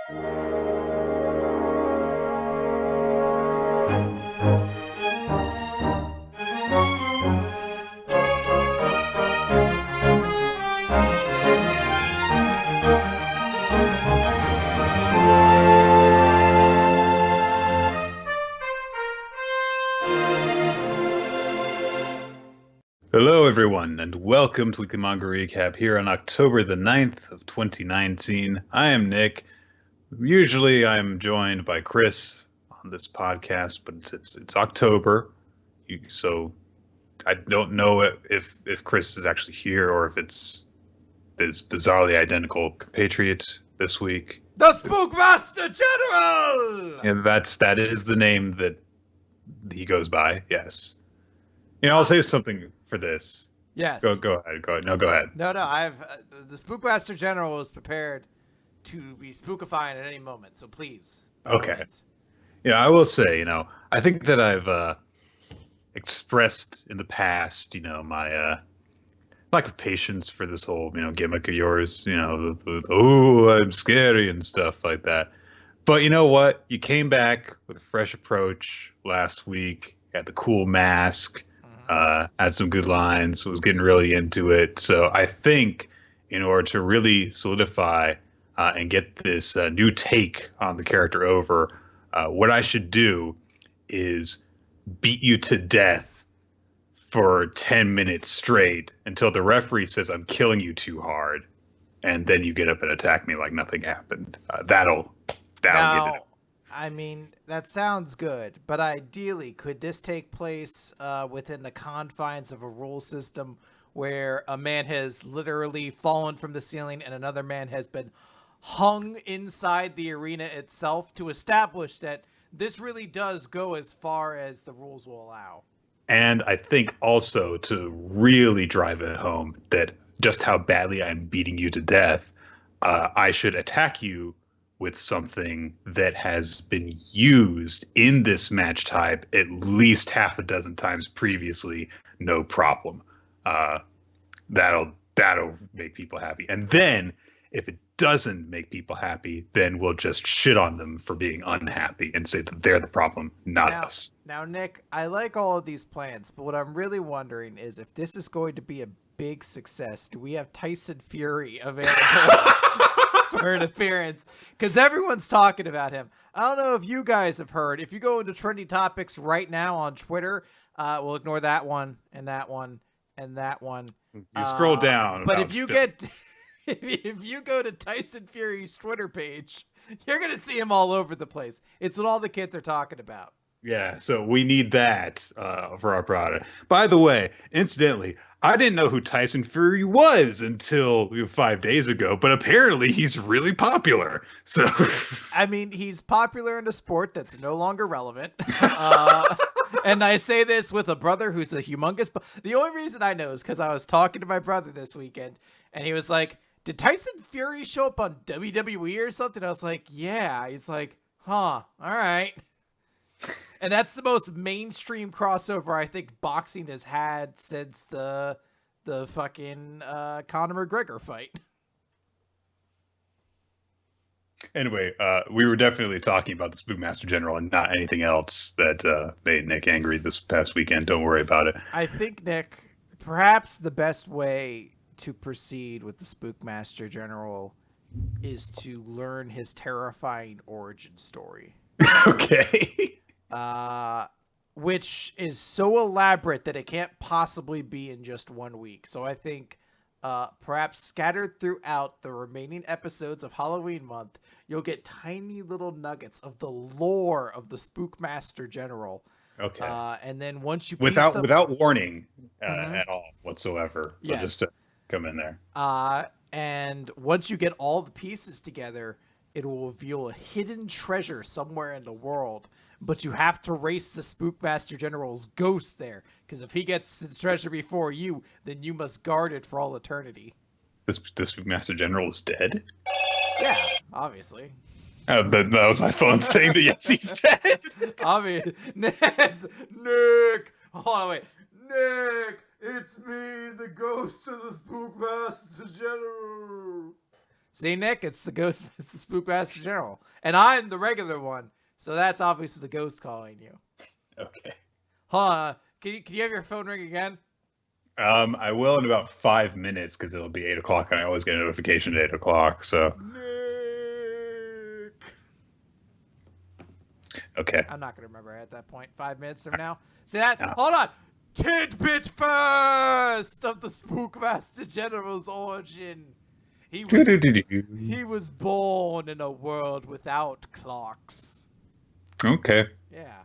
Hello, everyone, and welcome to Weekly Manga Recap here on October the 9th of 2019. I am Nick. Usually I'm joined by Chris on this podcast, but it's October, so I don't know if Chris is actually here or if it's this bizarrely identical compatriot this week. The Spookmaster General! And that is the name that he goes by, yes. I'll say something for this. Yes. Go ahead. No, go ahead. No. I've the Spookmaster General is prepared to be spookifying at any moment. So please. Okay. I will say, I think that I've expressed in the past, my lack of patience for this whole, gimmick of yours. Oh, I'm scary and stuff like that. But you know what? You came back with a fresh approach last week. Had the cool mask. Had some good lines, was getting really into it. So I think in order to really solidify and get this new take on the character over, what I should do is beat you to death for 10 minutes straight until the referee says I'm killing you too hard. And then you get up and attack me like nothing happened. That'll get it. I mean, that sounds good, but ideally, could this take place within the confines of a rule system where a man has literally fallen from the ceiling and another man has been hung inside the arena itself to establish that this really does go as far as the rules will allow? And I think also to really drive it home that just how badly I'm beating you to death, I should attack you with something that has been used in this match type at least half a dozen times previously, no problem. That'll make people happy. And then if it doesn't make people happy, then we'll just shit on them for being unhappy and say that they're the problem, not us. Now, Nick, I like all of these plans, but what I'm really wondering is if this is going to be a big success, do we have Tyson Fury available for an appearance? Because everyone's talking about him. I don't know if you guys have heard. If you go into trending topics right now on Twitter, we'll ignore that one and that one and that one. You scroll down. But if you if you go to Tyson Fury's Twitter page, you're going to see him all over the place. It's what all the kids are talking about. Yeah, so we need that for our product. By the way, incidentally, I didn't know who Tyson Fury was until 5 days ago, but apparently he's really popular. So, I mean, he's popular in a sport that's no longer relevant. And I say this with a brother who's a humongous. The only reason I know is because I was talking to my brother this weekend, and he was like, "Did Tyson Fury show up on WWE or something?" I was like, "Yeah." He's like, "Huh, all right." And that's the most mainstream crossover I think boxing has had since the fucking Conor McGregor fight. Anyway, we were definitely talking about the Spookmaster General and not anything else that made Nick angry this past weekend. Don't worry about it. I think, Nick, perhaps the best way to proceed with the Spookmaster General is to learn his terrifying origin story. Okay. Which is so elaborate that it can't possibly be in just 1 week. So I think perhaps scattered throughout the remaining episodes of Halloween month, you'll get tiny little nuggets of the lore of the Spookmaster General. Okay. And then once you without warning at all whatsoever, yes. Just to come in there. And once you get all the pieces together, it will reveal a hidden treasure somewhere in the world. But you have to race the Spookmaster General's ghost there, because if he gets his treasure before you, then you must guard it for all eternity. The Spookmaster General is dead? Yeah, obviously. That was my phone saying that yes, he's dead. Obviously. Nick! Hold on, wait. Nick! It's me, the ghost of the Spookmaster General! See, Nick, it's the ghost. It's the Spookmaster General, and I'm the regular one. So that's obviously the ghost calling you. Okay. Hold on. Can you have your phone ring again? I will in about 5 minutes because it'll be 8 o'clock, and I always get a notification at 8 o'clock. So. Nick. Okay. I'm not gonna remember at that point. 5 minutes from now. See that? No. Hold on. Tidbit first of the Spookmaster General's origin. He was born in a world without clocks. Okay. Yeah.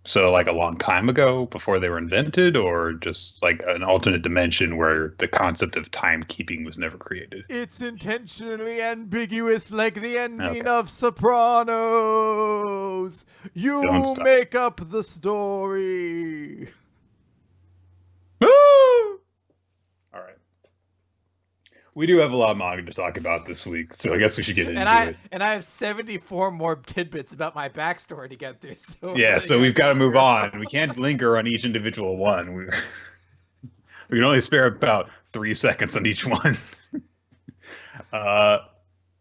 So, like a long time ago, before they were invented, or just like an alternate dimension where the concept of timekeeping was never created? It's intentionally ambiguous, like the ending of Sopranos. You make up the story. Woo! All right. We do have a lot of manga to talk about this week, so I guess we should get into it. And I have 74 more tidbits about my backstory to get through. So yeah, so we've got to move on. We can't linger on each individual one. We can only spare about 3 seconds on each one.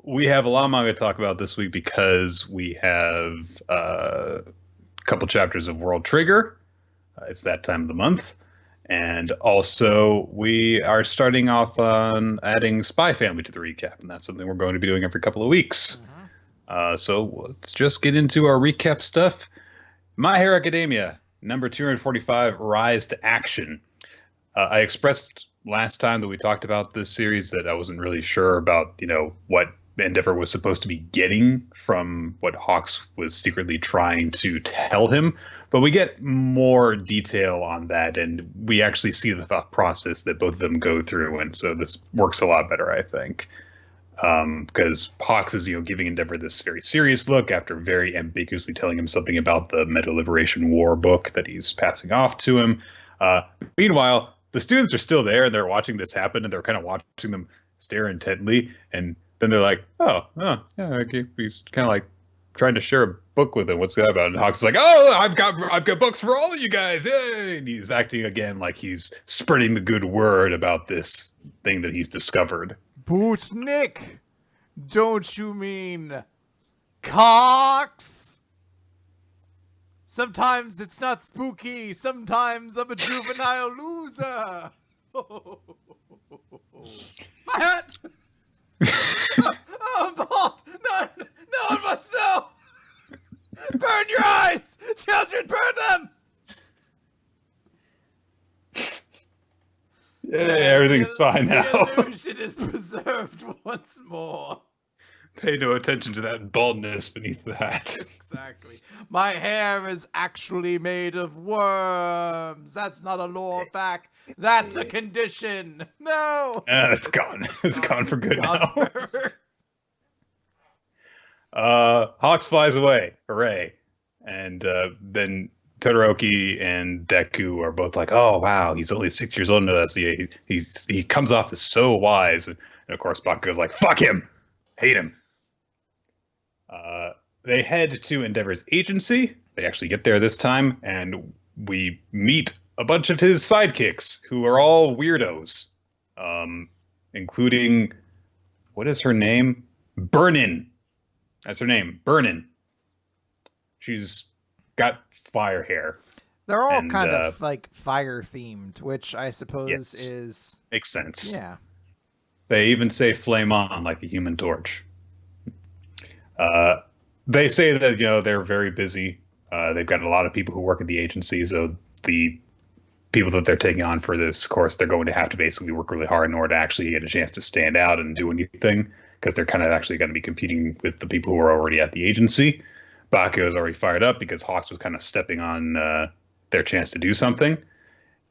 We have a lot of manga to talk about this week because we have a couple chapters of World Trigger. It's that time of the month. And also, we are starting off on adding Spy Family to the recap, and that's something we're going to be doing every couple of weeks. So let's just get into our recap stuff. My Hero Academia, number 245, Rise to Action. I expressed last time that we talked about this series that I wasn't really sure about, what Endeavor was supposed to be getting from what Hawks was secretly trying to tell him. But we get more detail on that, and we actually see the thought process that both of them go through, and so this works a lot better, I think. Because Hawks is, giving Endeavor this very serious look after very ambiguously telling him something about the Meta Liberation War book that he's passing off to him. Meanwhile, the students are still there, and they're watching this happen, and they're kind of watching them stare intently, and then they're like, oh, yeah, okay. He's kind of like trying to share a book with him. What's that about? And Hawks is like, oh, I've got books for all of you guys. Yay! And he's acting again like he's spreading the good word about this thing that he's discovered. Boots Nick, don't you mean cocks? Sometimes it's not spooky. Sometimes I'm a juvenile loser. My hat! Oh, bald! No one must know! Burn your eyes! Children, burn them! Yeah, everything's fine now. The illusion is preserved once more. Pay no attention to that baldness beneath the hat. Exactly. My hair is actually made of worms. That's not a lore fact. That's a condition. No. It's gone. It's gone for good now. Hawks flies away. Hooray. And then Todoroki and Deku are both like, oh, wow, he's only 6 years older than us. He comes off as so wise. And of course, Bakugo's like, fuck him. Hate him. They head to Endeavor's agency. They actually get there this time, and we meet a bunch of his sidekicks, who are all weirdos, including, what is her name? Burnin. That's her name, Burnin. She's got fire hair. They're all kind of like fire themed, which I suppose is... Makes sense. Yeah. They even say flame on like the Human Torch. They say that, they're very busy. They've got a lot of people who work at the agency, so the people that they're taking on for this course, they're going to have to basically work really hard in order to actually get a chance to stand out and do anything, because they're kind of actually going to be competing with the people who are already at the agency. Bakugo is already fired up because Hawks was kind of stepping on their chance to do something.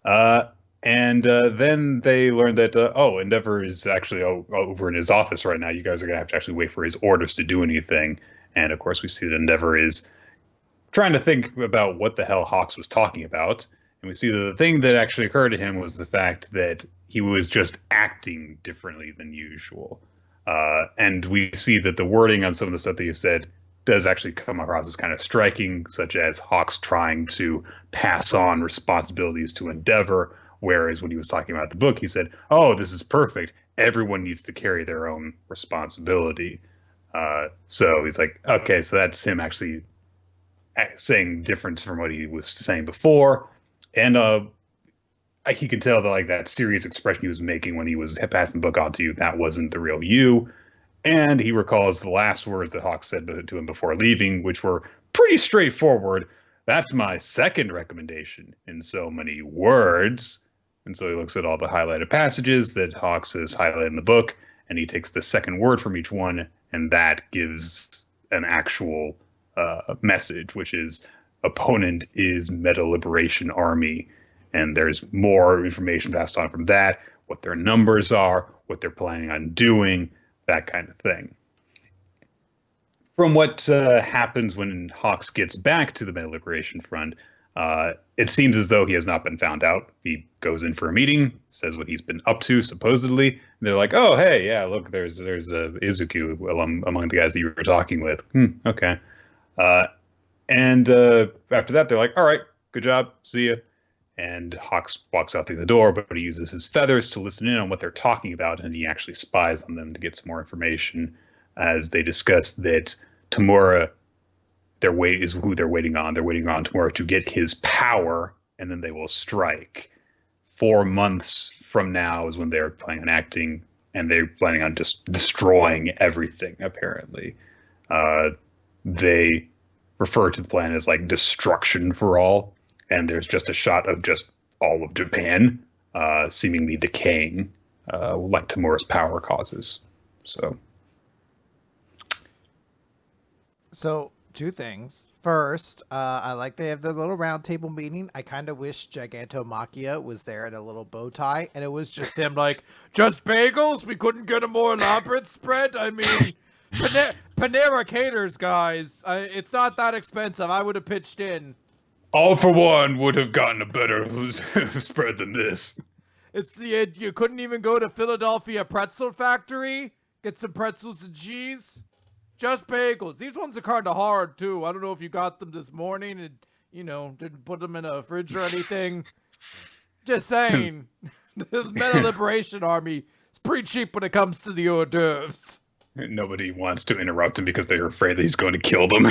And then they learned that, Endeavor is actually over in his office right now. You guys are going to have to actually wait for his orders to do anything. And, of course, we see that Endeavor is trying to think about what the hell Hawks was talking about. And we see that the thing that actually occurred to him was the fact that he was just acting differently than usual. And we see that the wording on some of the stuff that he said does actually come across as kind of striking, such as Hawks trying to pass on responsibilities to Endeavor. Whereas when he was talking about the book, he said, oh, this is perfect. everyone needs to carry their own responsibility. So he's like, okay, so that's him actually saying different from what he was saying before. And he could tell that like that serious expression he was making when he was passing the book on to you, that wasn't the real you. And he recalls the last words that Hawks said to him before leaving, which were pretty straightforward. That's my second recommendation in so many words. And so he looks at all the highlighted passages that Hawks has highlighted in the book, and he takes the second word from each one, and that gives an actual message, which is opponent is Meta Liberation Army. And there's more information passed on from that, what their numbers are, what they're planning on doing, that kind of thing. From what happens when Hawks gets back to the Meta Liberation Front, it seems as though he has not been found out. He goes in for a meeting, says what he's been up to, supposedly. And they're like, oh, hey, yeah, look, there's Izuku among the guys that you were talking with. Okay. And after that, they're like, all right, good job, see ya. And Hawks walks out through the door, but he uses his feathers to listen in on what they're talking about, and he actually spies on them to get some more information as they discuss that Tamura is who they're waiting on. They're waiting on Tamura to get his power, and then they will strike. 4 months from now is when they're planning on acting, and they're planning on just destroying everything, apparently. They refer to the plan as like destruction for all. And there's just a shot of just all of Japan seemingly decaying like Tamura's power causes. So 2 things. First, I like they have their little round table meeting. I kind of wish Gigantomachia was there in a little bow tie, and it was just him like, just bagels? We couldn't get a more elaborate spread? I mean, Panera caters, guys. It's not that expensive. I would have pitched in. All for One would have gotten a better spread than this. You couldn't even go to Philadelphia Pretzel Factory, get some pretzels and cheese. Just bagels. These ones are kind of hard too. I don't know if you got them this morning and didn't put them in a fridge or anything. Just saying, the Meta Liberation Army is pretty cheap when it comes to the hors d'oeuvres. Nobody wants to interrupt him because they're afraid that he's going to kill them.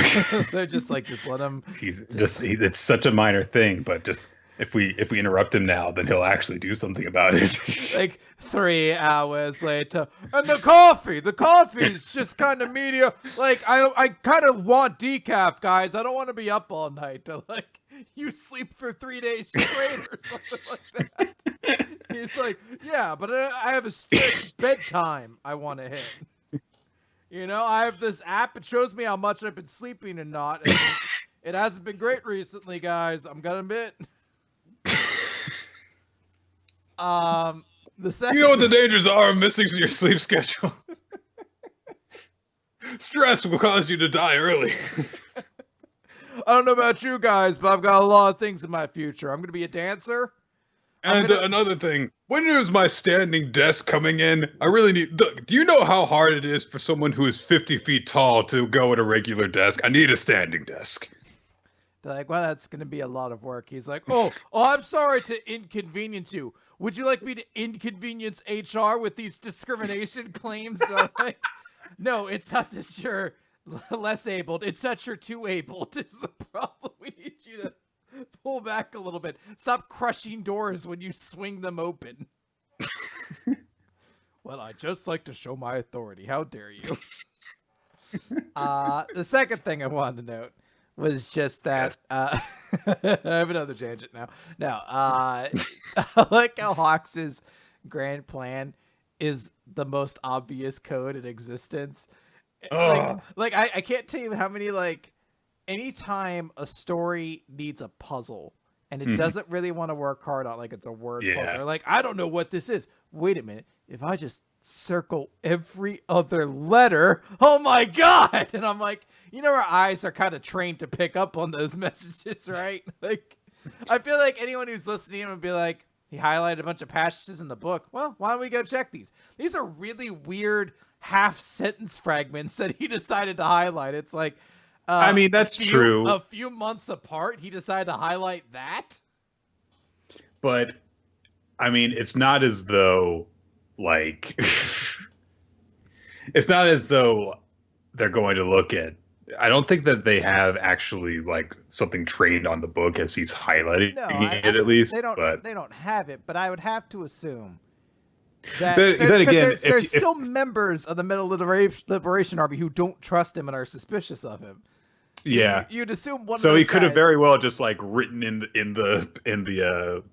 They're just like, just let him. It's such a minor thing, but just if we interrupt him now, then he'll actually do something about it. Like 3 hours later, and the coffee's just kind of medium. Like I kind of want decaf, guys. I don't want to be up all night. Like you sleep for 3 days straight or something like that. He's like, yeah, but I have a strict bedtime I want to hit. I have this app. It shows me how much I've been sleeping and not. And it hasn't been great recently, guys. I'm gonna admit. The second. You know what the dangers are of missing your sleep schedule? Stress will cause you to die early. I don't know about you guys, but I've got a lot of things in my future. I'm gonna be a dancer. And another thing, when is my standing desk coming in? I really need... Do you know how hard it is for someone who is 50 feet tall to go at a regular desk? I need a standing desk. They're like, well, that's going to be a lot of work. He's like, oh, I'm sorry to inconvenience you. Would you like me to inconvenience HR with these discrimination claims? Like, no, it's not that you're less abled. It's that you're too abled is the problem. We need you to pull back a little bit. Stop crushing doors when you swing them open. Well, I just like to show my authority. How dare you? The second thing I wanted to note was just that I have another tangent now. No, I like how Hawks's grand plan is the most obvious code in existence. Like I can't tell you how many anytime a story needs a puzzle and it doesn't really want to work hard on it's a word puzzle. Like, I don't know what this is. Wait a minute. If I just circle every other letter, oh my God. And I'm like, our eyes are kind of trained to pick up on those messages, right? Like, I feel like anyone who's listening would be like, he highlighted a bunch of passages in the book. Well, why don't we go check these? These are really weird half sentence fragments that he decided to highlight. It's like, I mean, that's true. A few months apart, he decided to highlight that. But, I mean, it's not as though, like it's not as though they're going to look at. I don't think that they have actually like something trained on the book as he's highlighting No, it at least. But they don't have it, but I would have to assume that then again, there's still members of the Middle Liberation Army who don't trust him and are suspicious of him. So yeah, you'd assume one. so of those he could have guys, very well just like written in the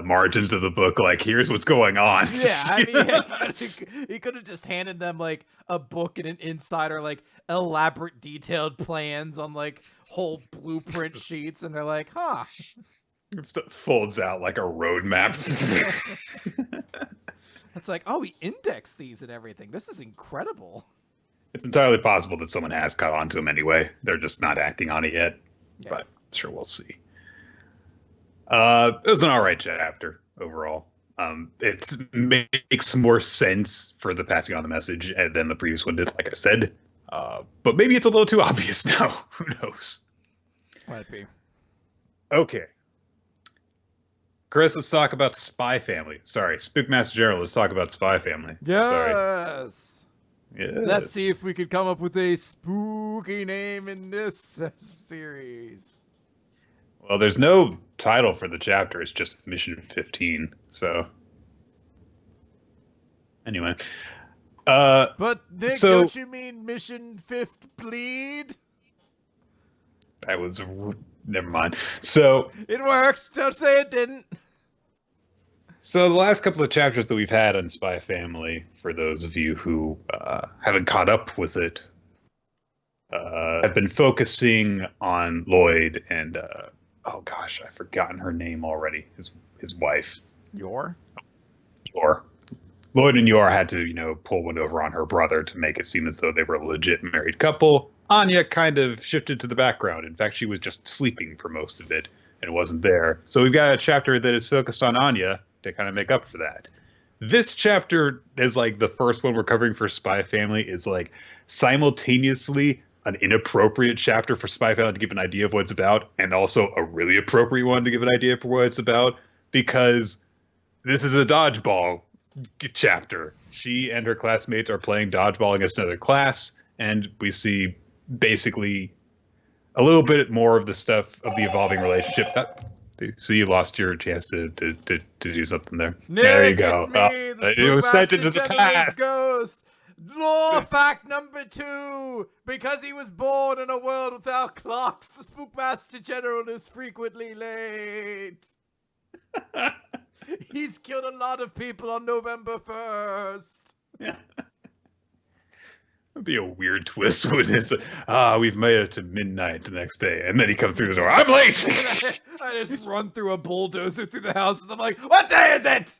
margins of the book, like, here's what's going on. Yeah, I mean, he could have just handed them like a book and an insider, like elaborate detailed plans on like whole blueprint sheets, and they're like, huh. It folds out like a roadmap. It's like, oh, we indexed these and everything. This is incredible. It's entirely possible that someone has caught on to him anyway. They're just not acting on it yet. Yeah. But sure, we'll see. It was an all right chapter overall. It makes more sense for the passing on the message than the previous one did, like I said. But maybe it's a little too obvious now. Who knows? Might be. Okay. Chris, let's talk about Spy Family. Sorry, Spookmaster General, let's talk about Spy Family. Yes. Yes. Let's see if we could come up with a spooky name in this series. Well, there's no title for the chapter. It's just Mission 15. So, anyway. But, Nick, don't you mean Mission 5th Bleed? That was... Never mind. So... It worked. Don't say it didn't. So the last couple of chapters that we've had on Spy Family, for those of you who haven't caught up with it, have been focusing on Lloyd and... oh gosh, I've forgotten her name already. His wife. Yor. Lloyd and Yor had to, pull one over on her brother to make it seem as though they were a legit married couple. Anya kind of shifted to the background. In fact, she was just sleeping for most of it and wasn't there. So we've got a chapter that is focused on Anya to kind of make up for that. This chapter is like the first one we're covering for Spy Family is like simultaneously an inappropriate chapter for Spy Family to give an idea of what it's about, and also a really appropriate one to give an idea for what it's about, because this is a dodgeball chapter. She and her classmates are playing dodgeball against another class, and we see basically a little bit more of the stuff of the evolving relationship. So you lost your chance to do something there. Nick, there you go. It's me, it was sent into the past. Ghost. Law fact number 2. Because he was born in a world without clocks, the Spookmaster General is frequently late. He's killed a lot of people on November 1st. Yeah. That'd be a weird twist, wouldn't it? We've made it to midnight the next day. And then he comes through the door. I'm late! I just run through a bulldozer through the house, and I'm like, what day is it?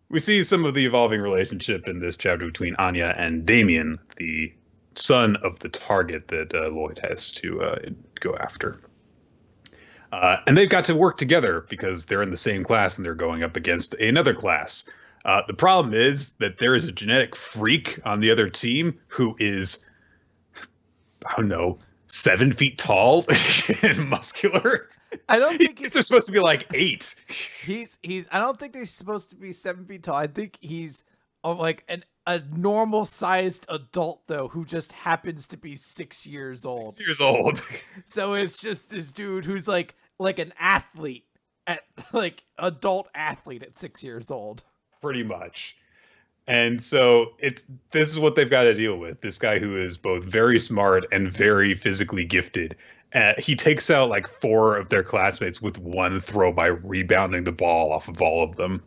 We see some of the evolving relationship in this chapter between Anya and Damien, the son of the target that Lloyd has to go after. And they've got to work together because they're in the same class and they're going up against another class. The problem is that there is a genetic freak on the other team who is, I don't know, 7 feet tall and muscular. I don't think they're supposed to be like 8. I don't think they're supposed to be 7 feet tall. I think he's like a normal sized adult though, who just happens to be 6 years old. 6 years old. So it's just this dude who's like an athlete at adult athlete at 6 years old. Pretty much. And so this is what they've got to deal with. This guy who is both very smart and very physically gifted. He takes out like 4 of their classmates with one throw by rebounding the ball off of all of them.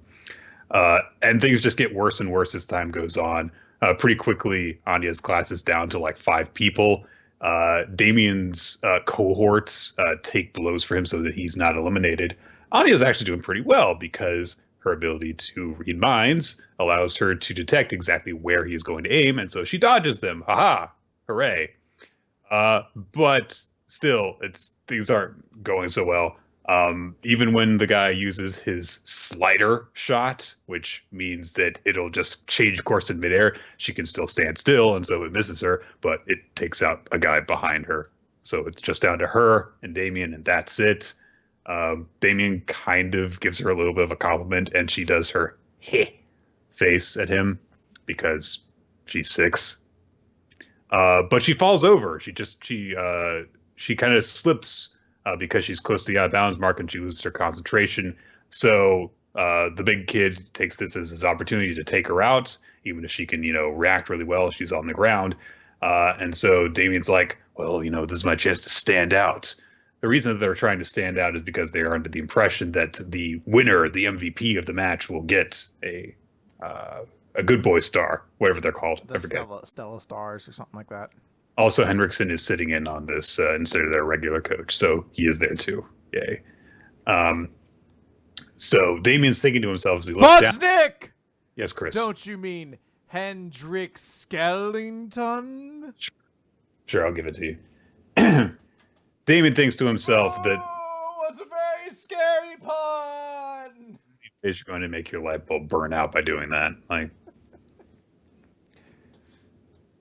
And things just get worse and worse as time goes on. Pretty quickly, Anya's class is down to like 5 people. Damien's cohorts take blows for him so that he's not eliminated. Anya's actually doing pretty well because her ability to read minds allows her to detect exactly where he is going to aim, and so she dodges them. Haha! Hooray! But still, things aren't going so well. Even when the guy uses his slider shot, which means that it'll just change course in midair, she can still stand still, and so it misses her, but it takes out a guy behind her. So it's just down to her and Damien, and that's it. Damien kind of gives her a little bit of a compliment, and she does her heh face at him because she's 6. But she falls over. She kind of slips because she's close to the out of bounds mark and she loses her concentration. So the big kid takes this as his opportunity to take her out, even if she can, react really well. She's on the ground. And so Damien's like, well, this is my chance to stand out. The reason that they're trying to stand out is because they are under the impression that the winner, the MVP of the match, will get a good boy star, whatever they're called. The Stella Stars or something like that. Also, Henriksen is sitting in on this instead of their regular coach, so he is there too. Yay. So Damien's thinking to himself as he looks down. Nick! Yes, Chris. Don't you mean Hendrik Skellington? Sure, I'll give it to you. Damien thinks to himself that... Oh, what's a very scary pun! Is going to make your light bulb burn out by doing that. Like,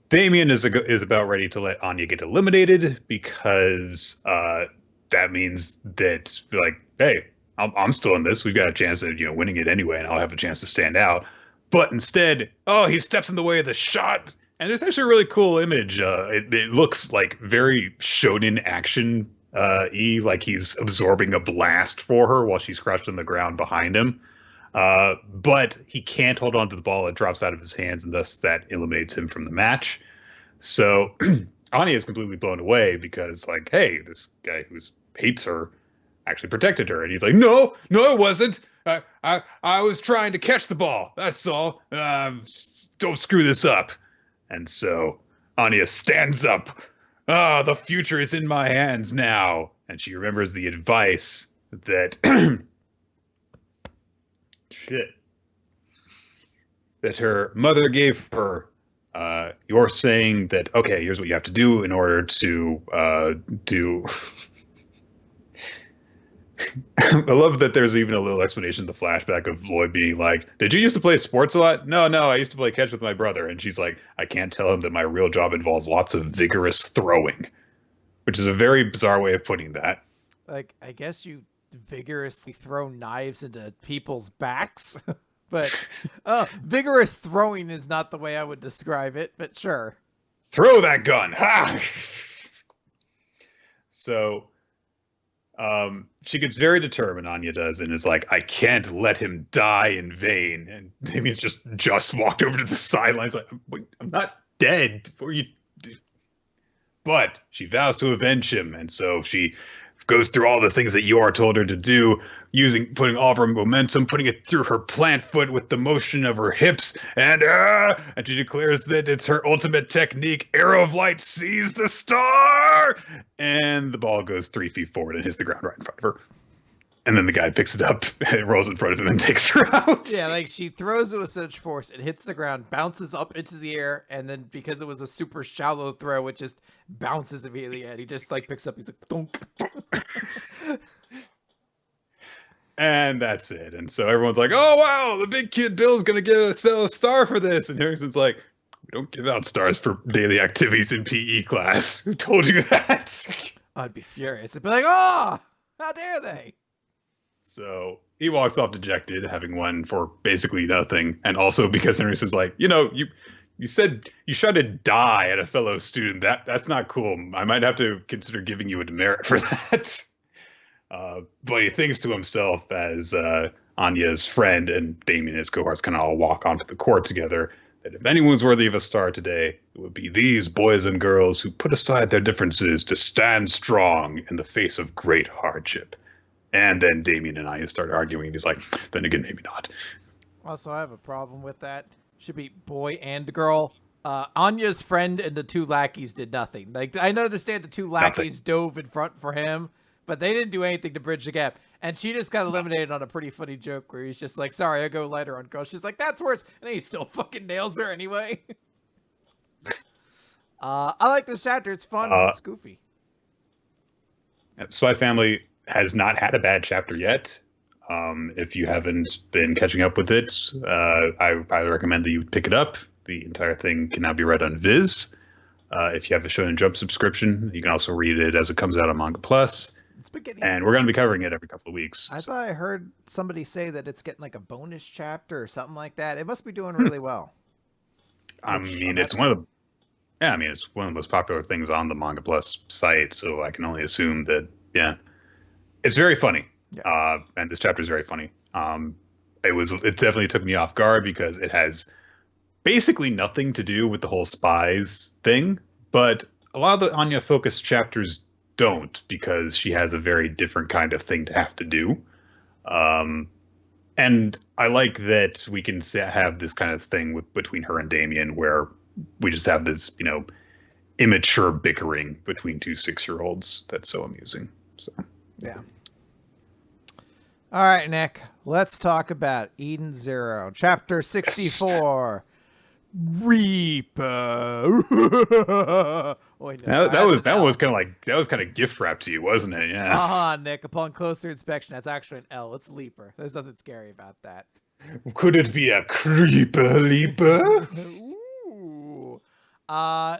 Damien is about ready to let Anya get eliminated because that means that, like, hey, I'm still in this. We've got a chance at winning it anyway, and I'll have a chance to stand out. But instead, he steps in the way of the shot, and there's actually a really cool image. It looks like very shonen action like he's absorbing a blast for her while she's crouched on the ground behind him. But he can't hold on to the ball. It drops out of his hands, and thus that eliminates him from the match. So Anya is completely blown away because, like, hey, this guy who hates her actually protected her. And he's like, no, it wasn't. I was trying to catch the ball. That's all. Don't screw this up. And so Anya stands up. The future is in my hands now. And she remembers the advice that... that her mother gave her. You're saying that, okay, here's what you have to do in order to do... I love that there's even a little explanation in the flashback of Lloyd being like, did you used to play sports a lot? No, I used to play catch with my brother. And she's like, I can't tell him that my real job involves lots of vigorous throwing, which is a very bizarre way of putting that. Like, I guess you vigorously throw knives into people's backs, but vigorous throwing is not the way I would describe it, but sure. Throw that gun. Ha! So... she gets very determined, Anya does, and is like, I can't let him die in vain. And Damien's just walked over to the sidelines like, I'm not dead. But she vows to avenge him, and so she goes through all the things that Yor told her to do, putting all of her momentum, putting it through her plant foot with the motion of her hips, and she declares that it's her ultimate technique. Arrow of light sees the star, and the ball goes 3 feet forward and hits the ground right in front of her. And then the guy picks it up, and rolls in front of him, and takes her out. Yeah, like she throws it with such force, it hits the ground, bounces up into the air, and then because it was a super shallow throw, it just bounces immediately. And he just like picks up. He's like, "Dunk." And that's it. And so everyone's like, "Oh wow, the big kid Bill's gonna get a star for this." And Harrison's like, "We don't give out stars for daily activities in PE class. Who told you that?" I'd be furious. I'd be like, "Oh, how dare they!" So he walks off dejected, having won for basically nothing, and also because Henderson's like, you said you tried to die at a fellow student. That's not cool. I might have to consider giving you a demerit for that. But he thinks to himself as Anya's friend and Damien and his cohorts kind of all walk onto the court together, that if anyone's worthy of a star today, it would be these boys and girls who put aside their differences to stand strong in the face of great hardship. And then Damien and Anya start arguing. He's like, then again, maybe not. Also, I have a problem with that. Should be boy and girl. Anya's friend and the 2 lackeys did nothing. Like, I understand the 2 lackeys dove in front for him, but they didn't do anything to bridge the gap. And she just got eliminated on a pretty funny joke where he's just like, sorry, I go lighter on girls. She's like, that's worse. And he still fucking nails her anyway. I like this chapter. It's fun. It's goofy. Spy Family has not had a bad chapter yet. If you haven't been catching up with it, I recommend that you pick it up. The entire thing can now be read on Viz. If you have a Shonen Jump subscription, you can also read it as it comes out on Manga Plus. It's been getting. And we're going to be covering it every couple of weeks. I thought I heard somebody say that it's getting like a bonus chapter or something like that. It must be doing Hmm. really well. I mean, it's one of the yeah, I mean, it's one of the most popular things on the Manga Plus site, so I can only assume that yeah, it's very funny. Yes. And this chapter is very funny. It definitely took me off guard because it has basically nothing to do with the whole spies thing, but a lot of the Anya focused chapters don't because she has a very different kind of thing to have to do. And I like that we can have this kind of thing between her and Damien where we just have this, immature bickering between two 6-year-olds. That's so amusing. So yeah. All right, Nick, let's talk about Eden Zero, chapter 64. Reaper. That was kind of gift wrapped to you, wasn't it? Yeah. Nick. Upon closer inspection, that's actually an L. It's Leaper. There's nothing scary about that. Could it be a creeper leaper? Ooh.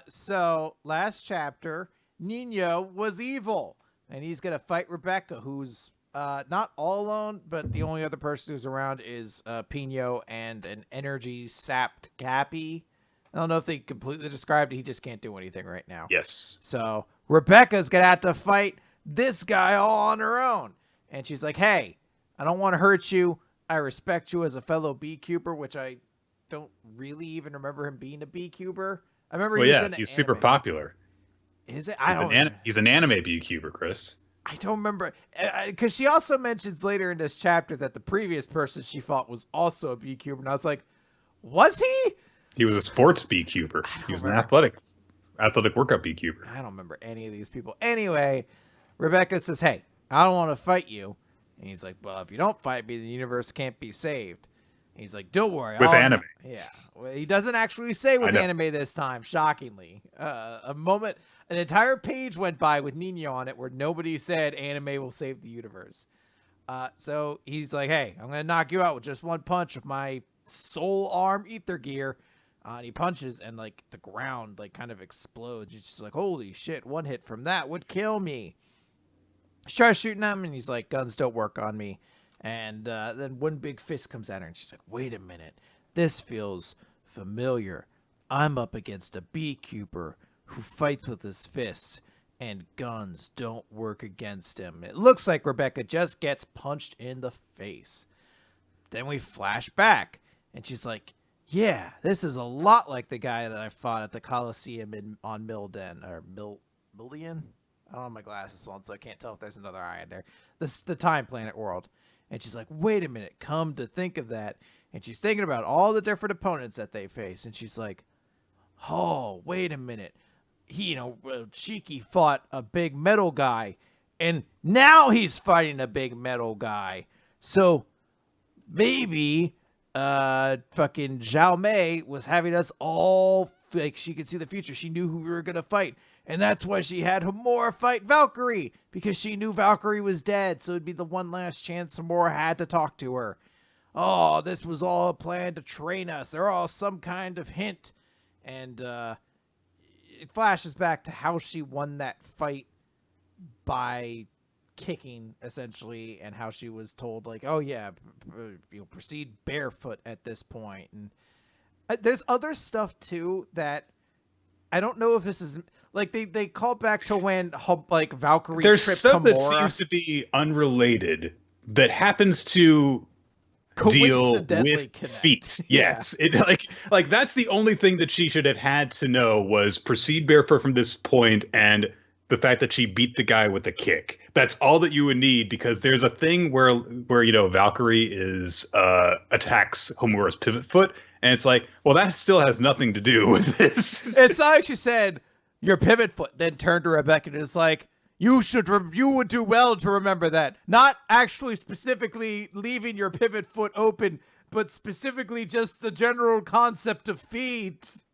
So last chapter, Nino was evil, and he's gonna fight Rebecca, who's not all alone, but the only other person who's around is Pino and an energy sapped Cappy. I don't know if they completely described it. He just can't do anything right now. Yes. So Rebecca's gonna have to fight this guy all on her own. And she's like, hey, I don't want to hurt you. I respect you as a fellow beekeeper, which I don't really even remember him being a beekeeper. I remember he's super popular. Is it? He's an anime beekeeper, Chris. I don't remember, because she also mentions later in this chapter that the previous person she fought was also a beekeeper, and I was like, was he? He was a sports beekeeper. He was an athletic workout beekeeper. I don't remember any of these people. Anyway, Rebecca says, hey, I don't want to fight you. And he's like, well, if you don't fight me, the universe can't be saved. And he's like, don't worry. With anime. Yeah. Well, he doesn't actually say with anime this time, shockingly. An entire page went by with Nino on it where nobody said anime will save the universe. So he's like, hey, I'm going to knock you out with just one punch of my soul arm ether gear. And he punches and like the ground like kind of explodes. It's just like, holy shit, one hit from that would kill me. She tries shooting at him and he's like, guns don't work on me. And then one big fist comes at her and she's like, wait a minute. This feels familiar. I'm up against a beekeeper who fights with his fists, and guns don't work against him. It looks like Rebecca just gets punched in the face. Then we flash back, and she's like, yeah, this is a lot like the guy that I fought at the Coliseum on Milden, or Millian? I don't have my glasses on, so I can't tell if there's another eye in there. This is the Time Planet world. And she's like, wait a minute, come to think of that. And she's thinking about all the different opponents that they face, and she's like, oh, wait a minute. Shiki fought a big metal guy, and now he's fighting a big metal guy. So maybe fucking Zhao Mei was having us all, like, she could see the future. She knew who we were going to fight. And that's why she had Homura fight Valkyrie, because she knew Valkyrie was dead. So it'd be the one last chance Homura had to talk to her. Oh, this was all a plan to train us. They're all some kind of hint. And it flashes back to how she won that fight by kicking, essentially, and how she was told, like, oh yeah, proceed barefoot at this point. And there's other stuff too that I don't know if this is like they call back to when like Valkyrie there's tripped stuff Homura. that seems to be unrelated that happens to deal with feet. Yes. Yeah. It like that's the only thing that she should have had to know was proceed barefoot from this point, and the fact that she beat the guy with a kick. That's all that you would need, because there's a thing where Valkyrie attacks Homura's pivot foot, and it's like, well, that still has nothing to do with this. It's not like she said your pivot foot, then turned to Rebecca and is like, you would do well to remember that. Not actually specifically leaving your pivot foot open, but specifically just the general concept of feet.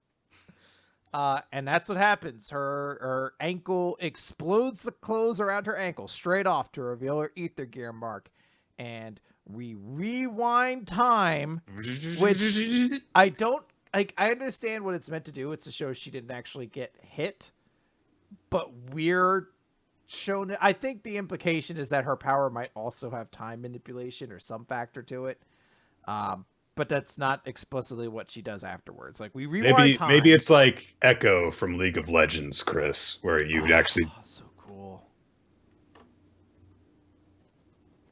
And that's what happens. Her ankle explodes the clothes around her ankle straight off to reveal her ether gear mark. And we rewind time, which I don't like. I understand what it's meant to do. It's to show she didn't actually get hit, but we're shown it. I think the implication is that her power might also have time manipulation or some factor to it. But that's not explicitly what she does afterwards. Like we rewind time. Maybe it's like Echo from League of Legends, Chris, where you actually so cool.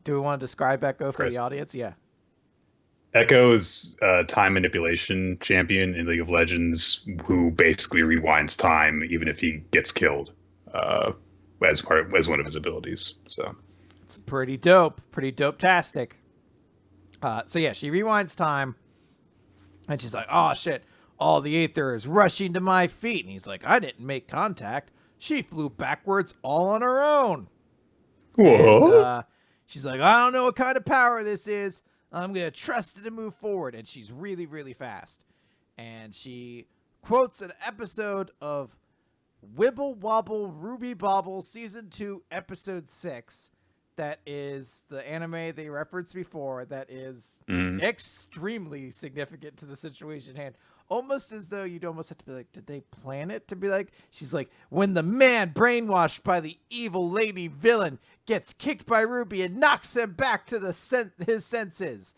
Do we want to describe Echo for the audience? Yeah. Echo's time manipulation champion in League of Legends, who basically rewinds time even if he gets killed, as one of his abilities. So it's pretty dope-tastic. So yeah, she rewinds time, and she's like, "Oh shit! All the Aether is rushing to my feet," and he's like, "I didn't make contact. She flew backwards all on her own." Whoa! And, she's like, "I don't know what kind of power this is. I'm going to trust it to move forward." And she's really, really fast. And she quotes an episode of Wibble Wobble Ruby Bobble Season 2, Episode 6. That is the anime they referenced before. That is extremely significant to the situation at hand. Almost as though you'd almost have to be like, did they plan it to be like? She's like, when the man brainwashed by the evil lady villain gets kicked by Ruby and knocks him back to his senses.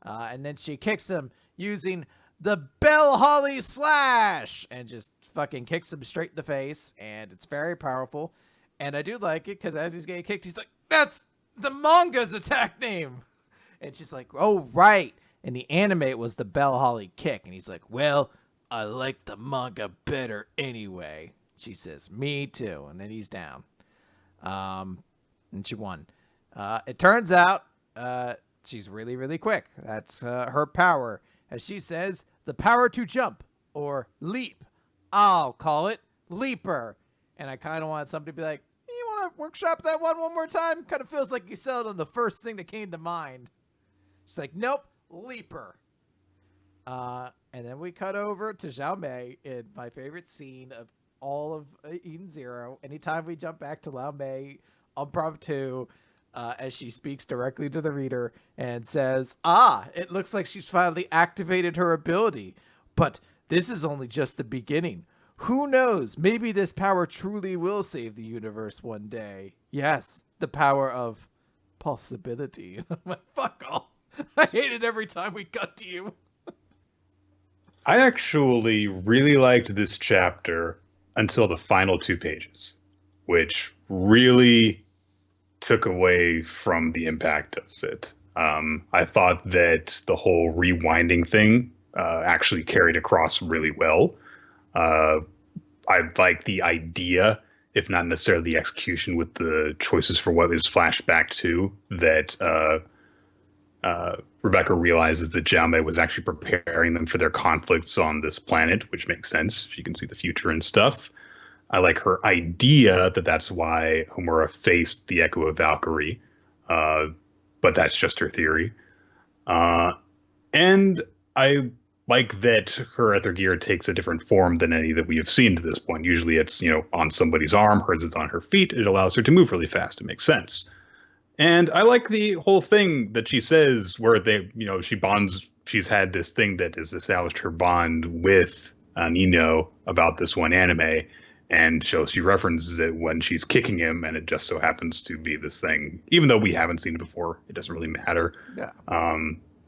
And then she kicks him using the Bell Holly Slash and just fucking kicks him straight in the face. And it's very powerful. And I do like it because as he's getting kicked, he's like, that's the manga's attack name. And she's like, oh, right. In the anime, it was the Bell Holly kick. And he's like, well, I like the manga better anyway. She says, me too. And then he's down. And she won. It turns out she's really, really quick. That's her power. As she says, the power to jump or leap. I'll call it Leaper. And I kind of want somebody to be like, you want to workshop that one more time? Kind of feels like you settled on the first thing that came to mind. She's like, nope, Leaper. And then we cut over to Xiao Mei in my favorite scene of all of Eden Zero. Anytime we jump back to Lao Mei impromptu, as she speaks directly to the reader and says, it looks like she's finally activated her ability. But this is only just the beginning. Who knows? Maybe this power truly will save the universe one day. Yes, the power of possibility. I'm like, fuck off. I hate it every time we cut to you. I actually really liked this chapter until the final 2 pages, which really took away from the impact of it. I thought that the whole rewinding thing actually carried across really well. I like the idea, if not necessarily the execution, with the choices for what is flashback to, that Rebecca realizes that Xiaomei was actually preparing them for their conflicts on this planet, which makes sense. She can see the future and stuff. I like her idea that that's why Homura faced the Echo of Valkyrie, but that's just her theory. And I like that her ether gear takes a different form than any that we have seen to this point. Usually it's, on somebody's arm, hers is on her feet. It allows her to move really fast. It makes sense. And I like the whole thing that she says where she bonds, she's had this thing that has established her bond with Nino about this one anime. And so she references it when she's kicking him, and it just so happens to be this thing. Even though we haven't seen it before, it doesn't really matter. Yeah.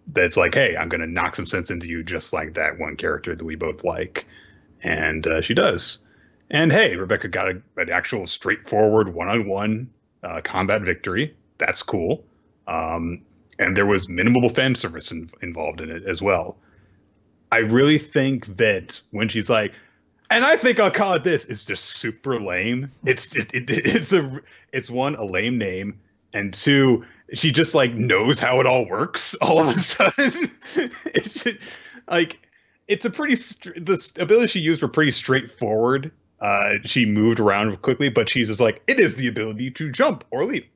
That's like, hey, I'm going to knock some sense into you just like that one character that we both like. And she does. And hey, Rebecca got an actual straightforward one-on-one combat victory. That's cool. And there was minimal fan service involved in it as well. I really think that when she's like, and I think I'll call it this, it's just super lame. It's one, a lame name, and two, she just knows how it all works all of a sudden. It's just, it's a the abilities she used were pretty straightforward. She moved around quickly, but she's just like, it is the ability to jump or leap.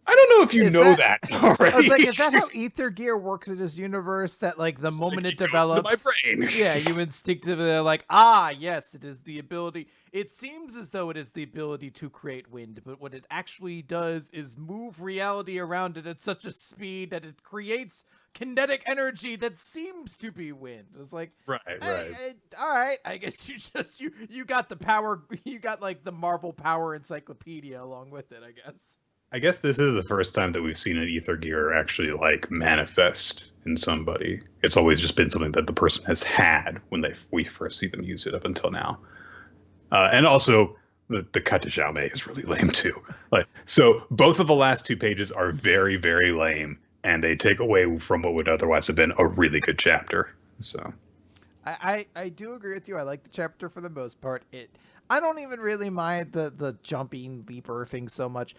I don't know if you know that already. I was like, is that how ether gear works in this universe? That the moment it develops, my brain. Yeah, you instinctively are like, yes, it is the ability. It seems as though it is the ability to create wind, but what it actually does is move reality around it at such a speed that it creates kinetic energy that seems to be wind. It's like, Right. all right, I guess you got the power, you got like the Marvel power encyclopedia along with it, I guess. I guess this is the first time that we've seen an ether gear actually like manifest in somebody. It's always just been something that the person has had when we first see them use it up until now. And also the cut to Xiaomei is really lame too. Like, so both of the last 2 pages are very, very lame, and they take away from what would otherwise have been a really good chapter. So I do agree with you. I like the chapter for the most part. I don't even really mind the jumping leaper thing so much.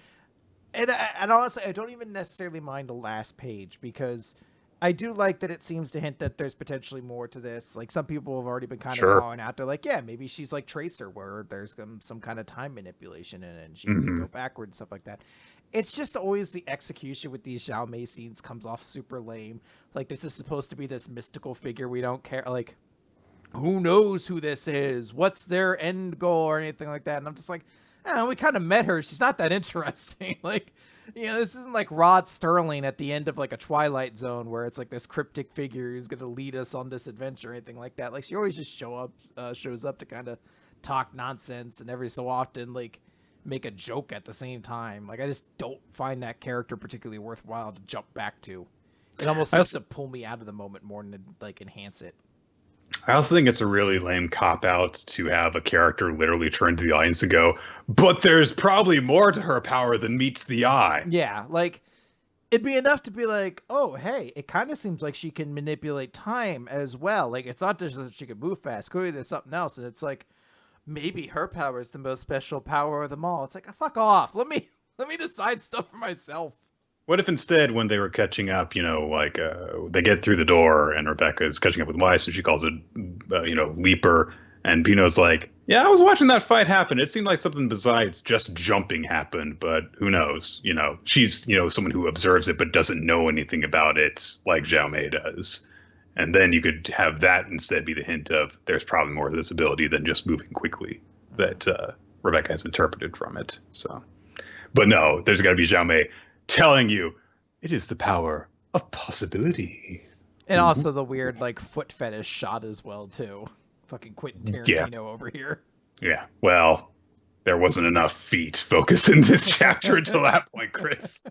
And honestly, I don't even necessarily mind the last page, because I do like that it seems to hint that there's potentially more to this. Like, some people have already been kind of calling out. They're like, yeah, maybe she's like Tracer, where there's some kind of time manipulation in it, and she can go backward and stuff like that. It's just always the execution with these Xiaomei scenes comes off super lame. Like, this is supposed to be this mystical figure we don't care. Like, who knows who this is? What's their end goal or anything like that? And I'm just like, we kind of met her. She's not that interesting. Like, this isn't like Rod Sterling at the end of like a Twilight Zone, where it's like this cryptic figure who's going to lead us on this adventure or anything like that. Like, she always just shows up to kind of talk nonsense, and every so often like make a joke at the same time. Like, I just don't find that character particularly worthwhile to jump back to. It almost seems to pull me out of the moment more than like enhance it. I also think it's a really lame cop-out to have a character literally turn to the audience and go, but there's probably more to her power than meets the eye. Yeah, like, it'd be enough to be like, oh, hey, it kind of seems like she can manipulate time as well. Like, it's not just that she can move fast. Clearly there's something else, and it's like, maybe her power is the most special power of them all. It's like, fuck off. Let me decide stuff for myself. What if instead, when they were catching up, they get through the door and Rebecca is catching up with Weiss, and she calls it, Leaper, and Pino's like, yeah, I was watching that fight happen. It seemed like something besides just jumping happened, but who knows? She's, someone who observes it but doesn't know anything about it like Zhao Mei does. And then you could have that instead be the hint of there's probably more to this ability than just moving quickly that Rebecca has interpreted from it. So, but no, there's got to be Zhao Mei telling you it is the power of possibility. And also the weird like foot fetish shot as well too. Fucking Quentin Tarantino over here. Yeah. Well, there wasn't enough feet focus in this chapter until that point, Chris.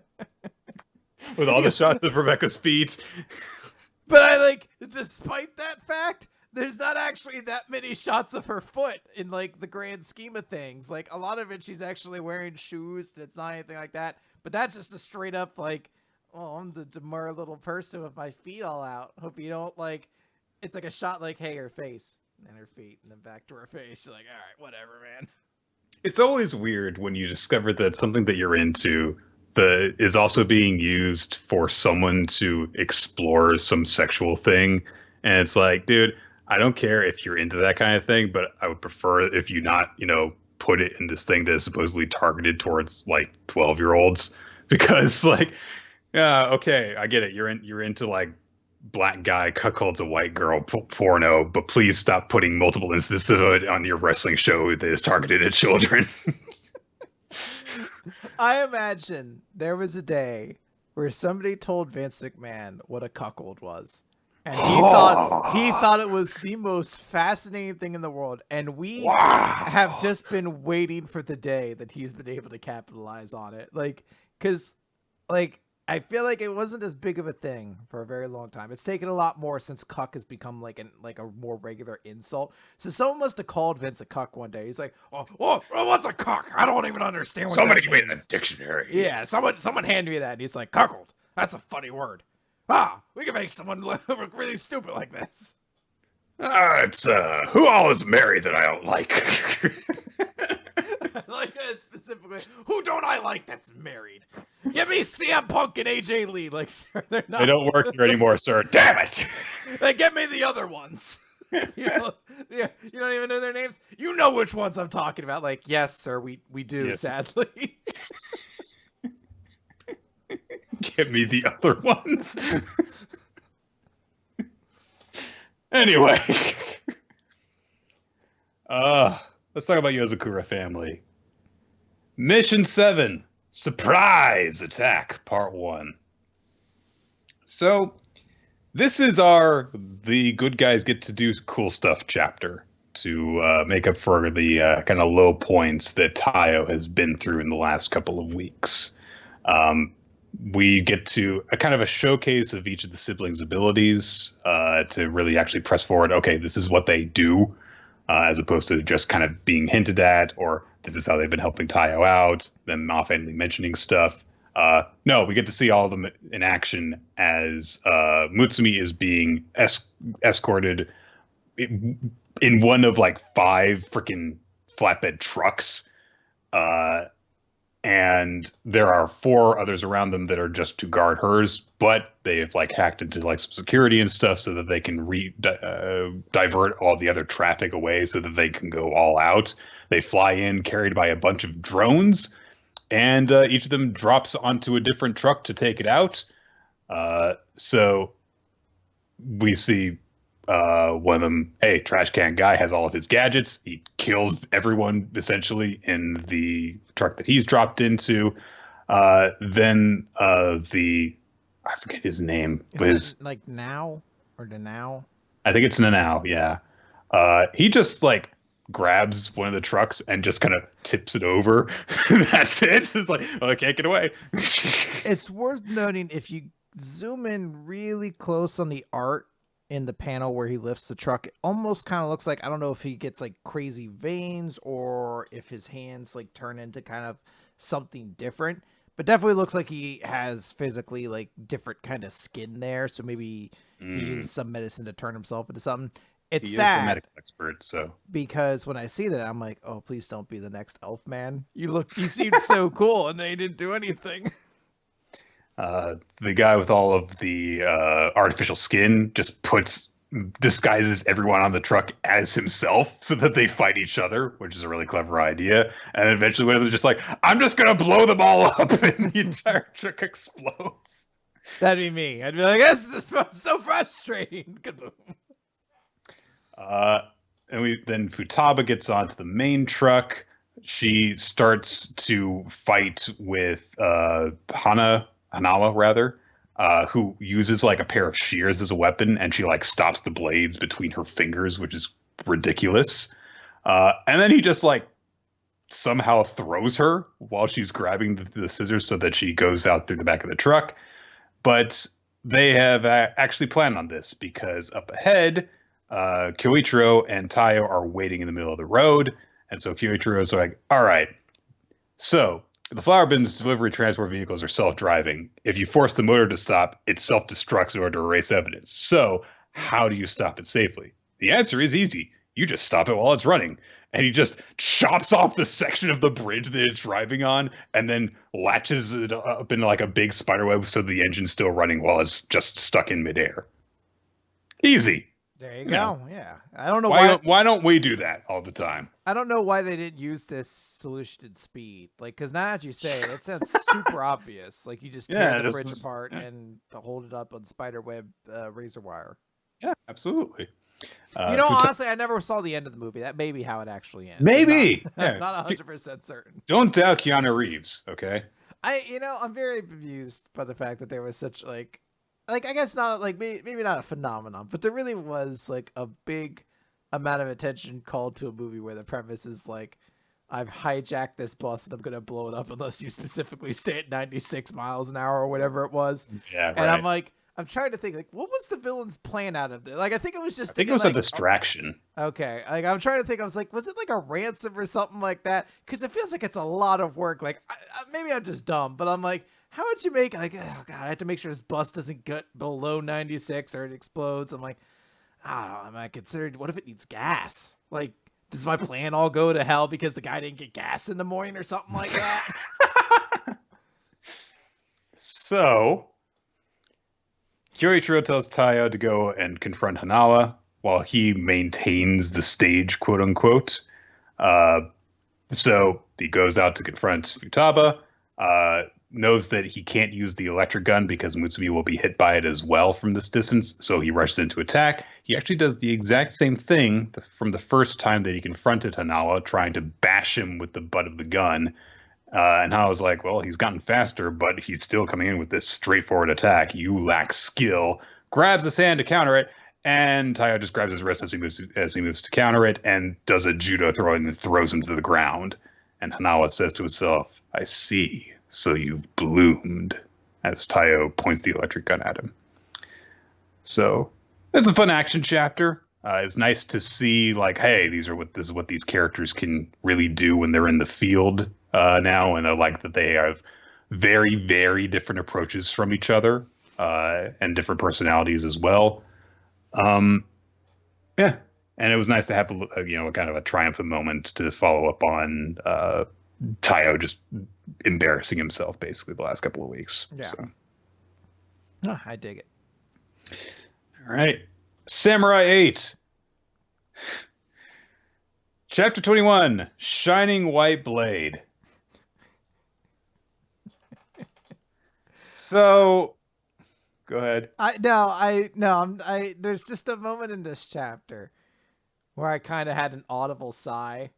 With all the shots of Rebecca's feet. But despite that fact, there's not actually that many shots of her foot in like the grand scheme of things. Like, a lot of it, she's actually wearing shoes. It's not anything like that. But that's just a straight up like, oh, I'm the demure little person with my feet all out. Hope you don't like. It's like a shot like, hey, her face, and then her feet, and then back to her face. You're like, all right, whatever, man. It's always weird when you discover that something that you're into is also being used for someone to explore some sexual thing, and it's like, dude, I don't care if you're into that kind of thing, but I would prefer if you not, put it in this thing that is supposedly targeted towards like 12-year-olds, because like, yeah, okay, I get it. You're into like black guy cuckolds a white girl porno, but please stop putting multiple instances of it on your wrestling show that is targeted at children. I imagine there was a day where somebody told Vince McMahon what a cuckold was. And he thought it was the most fascinating thing in the world. And we have just been waiting for the day that he's been able to capitalize on it. Like, because, like, I feel like it wasn't as big of a thing for a very long time. It's taken a lot more since cuck has become like a more regular insult. So someone must have called Vince a cuck one day. He's like, oh, what's a cuck? I don't even understand what somebody that give me means. the dictionary. Yeah, someone hand me that. And he's like, cuckold. That's a funny word. We can make someone look really stupid like this. It's who all is married that I don't like. Like that specifically. Who don't I like that's married? Give me CM Punk and AJ Lee. Like, sir, they're not. They don't work here anymore, sir. Damn it! They get me the other ones. You don't even know their names. You know which ones I'm talking about. Like, yes, sir, we do. Yes. Sadly. Give me the other ones. Anyway, let's talk about Yozakura family. Mission 7, Surprise Attack, Part 1. So, This is our the good guys get to do cool stuff chapter to make up for the kind of low points that Tayo has been through in the last couple of weeks. Um, we get to a kind of a showcase of each of the siblings' abilities to really actually press forward. Okay, this is what they do, as opposed to just kind of being hinted at, or this is how they've been helping Tayo out, them offhandedly mentioning stuff. No, we get to see all of them in action as Mutsumi is being escorted in one of like five freaking flatbed trucks. Uh, and there are four others around them that are just to guard hers, but they've like hacked into like some security and stuff so that they can divert all the other traffic away so that they can go all out. They fly in carried by a bunch of drones, and each of them drops onto a different truck to take it out. So we see one of them, hey, trash can guy has all of his gadgets. He kills everyone essentially in the truck that he's dropped into. Then the I forget his name, but Is it like now or the now? I think it's Nanao, yeah. He just like grabs one of the trucks and just kind of tips it over. That's it. It's like, well, I can't get away. It's worth noting if you zoom in really close on the art in the panel where he lifts the truck, it almost kind of looks like, I don't know if he gets like crazy veins or if his hands like turn into kind of something different, but definitely looks like he has physically like different kind of skin there. So maybe he uses some medicine to turn himself into something. It's He is the sad medical expert, so because when I see that, I'm like, oh, please don't be the next elf man. You seemed so cool and they didn't do anything. the guy with all of the artificial skin just disguises everyone on the truck as himself so that they fight each other, which is a really clever idea. And then eventually one of them is just like, I'm just gonna blow them all up, and the entire truck explodes. That'd be me. I'd be like, this is so frustrating. Kaboom. And then Futaba gets onto the main truck. She starts to fight with Hanawa rather, who uses like a pair of shears as a weapon, and she like stops the blades between her fingers, which is ridiculous. And then he just like somehow throws her while she's grabbing the scissors so that she goes out through the back of the truck. But they have actually planned on this because up ahead, Kyoichiro and Tayo are waiting in the middle of the road. And so Kyoichiro is like, all right, so the flower bin's delivery transport vehicles are self-driving. If you force the motor to stop, it self-destructs in order to erase evidence. So how do you stop it safely? The answer is easy. You just stop it while it's running. And he just chops off the section of the bridge that it's driving on and then latches it up into like a big spider web so the engine's still running while it's just stuck in midair. Easy. There you go. Yeah. I don't know why don't we do that all the time? I don't know why they didn't use this solution in Speed. Like, because now that you say it, it sounds super obvious. Like, you just tear the bridge apart and to hold it up on spiderweb razor wire. Yeah, absolutely. Honestly, I never saw the end of the movie. That may be how it actually ends. Maybe. I'm not 100% certain. Don't doubt Keanu Reeves, okay? I'm very amused by the fact that there was such like I guess not like maybe not a phenomenon, but there really was like a big amount of attention called to a movie where the premise is like, I've hijacked this bus and I'm gonna blow it up unless you specifically stay at 96 miles an hour or whatever it was. Yeah, right. And I'm like, I'm trying to think like, what was the villain's plan out of this? Like, I think it was just. I think it was like, a distraction. Okay, like I'm trying to think. I was like, was it like a ransom or something like that? Because it feels like it's a lot of work. Like, maybe I'm just dumb, but I'm like, how would you make like, oh god, I have to make sure this bus doesn't get below 96 or it explodes. I'm like, I don't know. I considered, what if it needs gas? Like, does my plan all go to hell because the guy didn't get gas in the morning or something like that? So, Kyoichiro tells Tayo to go and confront Hanawa while he maintains the stage, quote unquote. So he goes out to confront Futaba, knows that he can't use the electric gun because Mutsumi will be hit by it as well from this distance, so he rushes in to attack. He actually does the exact same thing from the first time that he confronted Hanawa, trying to bash him with the butt of the gun. And Hanawa's like, well, he's gotten faster, but he's still coming in with this straightforward attack. You lack skill. grabs his hand to counter it, and Taiyo just grabs his wrist as he moves to counter it, and does a judo throw and then throws him to the ground. And Hanawa says to himself, "I see. So you've bloomed," as Taiyo points the electric gun at him. So it's a fun action chapter. It's nice to see, like, hey, this is what these characters can really do when they're in the field now, and I like that they have very, very different approaches from each other and different personalities as well. Yeah, and it was nice to have a kind of a triumphant moment to follow up on Taiyo just embarrassing himself basically the last couple of weeks. Yeah, so. Oh, I dig it. All right, Samurai 8. Chapter 21, Shining White Blade. So, go ahead. There's just a moment in this chapter where I kind of had an audible sigh.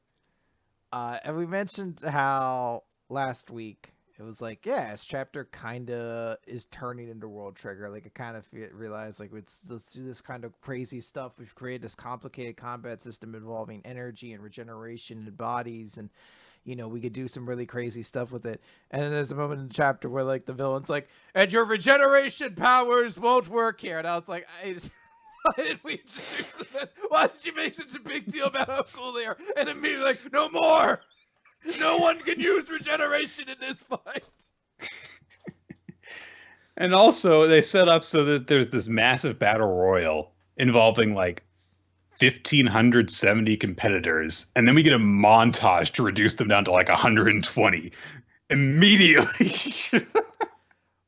And we mentioned how last week it was like, yeah, this chapter kind of is turning into World Trigger. Like, I kind of realized, like, let's do this kind of crazy stuff. We've created this complicated combat system involving energy and regeneration and bodies, and we could do some really crazy stuff with it. And then there's a moment in the chapter where, like, the villain's like, and your regeneration powers won't work here. And I was like, why did we introduce them? Why did you make such a big deal about how cool they are? And immediately, like, no more. No one can use regeneration in this fight. And also, they set up so that there's this massive battle royal involving, like, 1,570 competitors, and then we get a montage to reduce them down to like 120 immediately.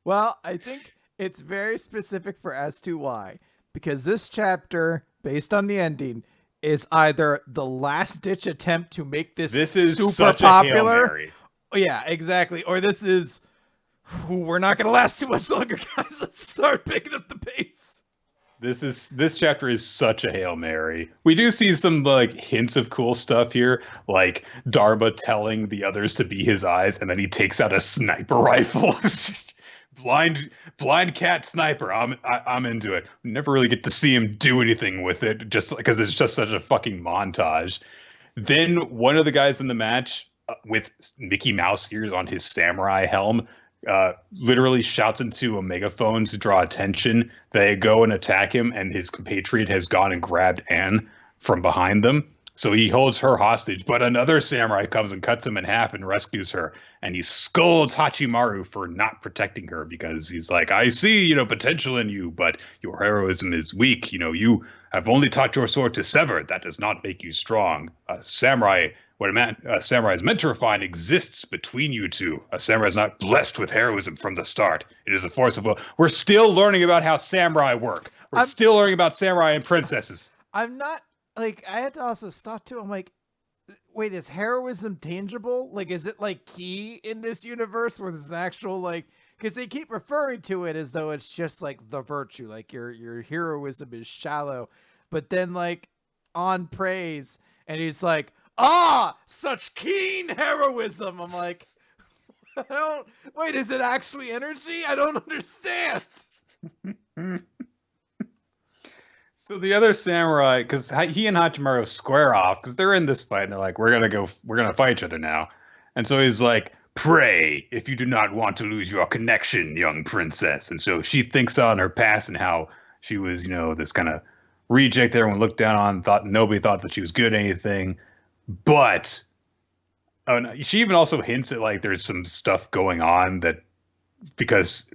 Well, I think it's very specific for as to why, because this chapter, based on the ending, is either the last ditch attempt to make this is super such popular. A Hail Mary. Yeah, exactly. Or this is, we're not going to last too much longer, guys. Let's start picking up the pace. This chapter is such a Hail Mary. We do see some like hints of cool stuff here, like Dharma telling the others to be his eyes, and then he takes out a sniper rifle. blind cat sniper. I'm into it. We never really get to see him do anything with it, just because it's just such a fucking montage. Then one of the guys in the match with Mickey Mouse ears on his samurai helm literally shouts into a megaphone to draw attention. They go and attack him, and his compatriot has gone and grabbed Anne from behind them. So he holds her hostage, but another samurai comes and cuts him in half and rescues her. And he scolds Hachimaru for not protecting her because he's like, I see, potential in you, but your heroism is weak. You have only taught your sword to sever. That does not make you strong. A samurai is meant to refine exists between you two. A samurai is not blessed with heroism from the start. It is a force of will. We're still learning about how samurai work. We're still learning about samurai and princesses. I'm not, like, I had to also stop too. I'm like, wait, is heroism tangible? Like, is it like key in this universe where there's an actual, like, because they keep referring to it as though it's just like the virtue, like your heroism is shallow, but then like on praise, and he's like, such keen heroism. I'm like, wait, is it actually energy? I don't understand. So the other samurai, because he and Hachimaru square off, because they're in this fight, and they're like, we're gonna fight each other now. And so he's like, pray if you do not want to lose your connection, young princess. And so she thinks on her past and how she was, this kind of reject that everyone looked down on, nobody thought that she was good at anything. But she even also hints at like there's some stuff going on that because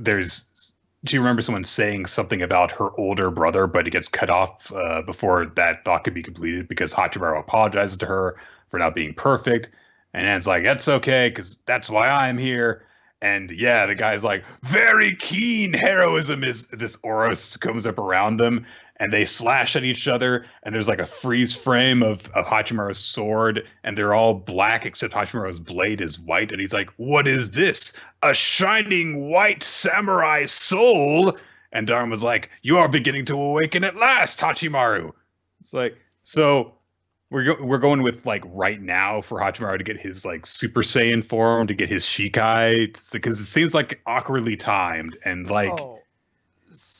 she remembers someone saying something about her older brother, but it gets cut off before that thought could be completed because Hachimaru apologizes to her for not being perfect. And Anne's like, that's okay, because that's why I'm here. And yeah, the guy's like, very keen heroism is this aura comes up around them, and they slash at each other, and there's like a freeze frame of Hachimaru's sword, and they're all black except Hachimaru's blade is white, and he's like, what is this? A shining white samurai soul? And Dharma's like, you are beginning to awaken at last, Hachimaru. It's like, so we're going with like right now for Hachimaru to get his like Super Saiyan form, to get his Shikai, because it seems like awkwardly timed and like.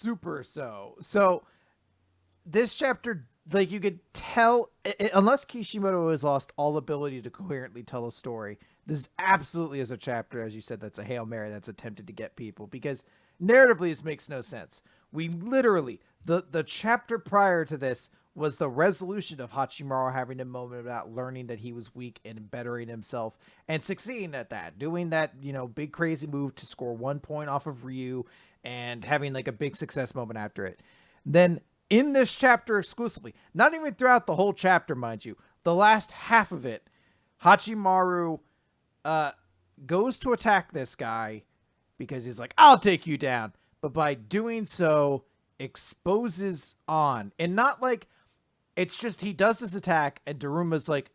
super so. So this chapter, like, you could tell, unless Kishimoto has lost all ability to coherently tell a story, this absolutely is a chapter, as you said, that's a Hail Mary that's attempted to get people, because narratively this makes no sense. We literally, the chapter prior to this was the resolution of Hachimaru having a moment about learning that he was weak and bettering himself and succeeding at that, doing that, you know, big crazy move to score 1 point off of Ryu and having like a big success moment after it. Then in this chapter exclusively, not even throughout the whole chapter, mind you, the last half of it, Hachimaru goes to attack this guy because he's like, I'll take you down. But by doing so, exposes On. And not like, it's just he does this attack and Daruma's like,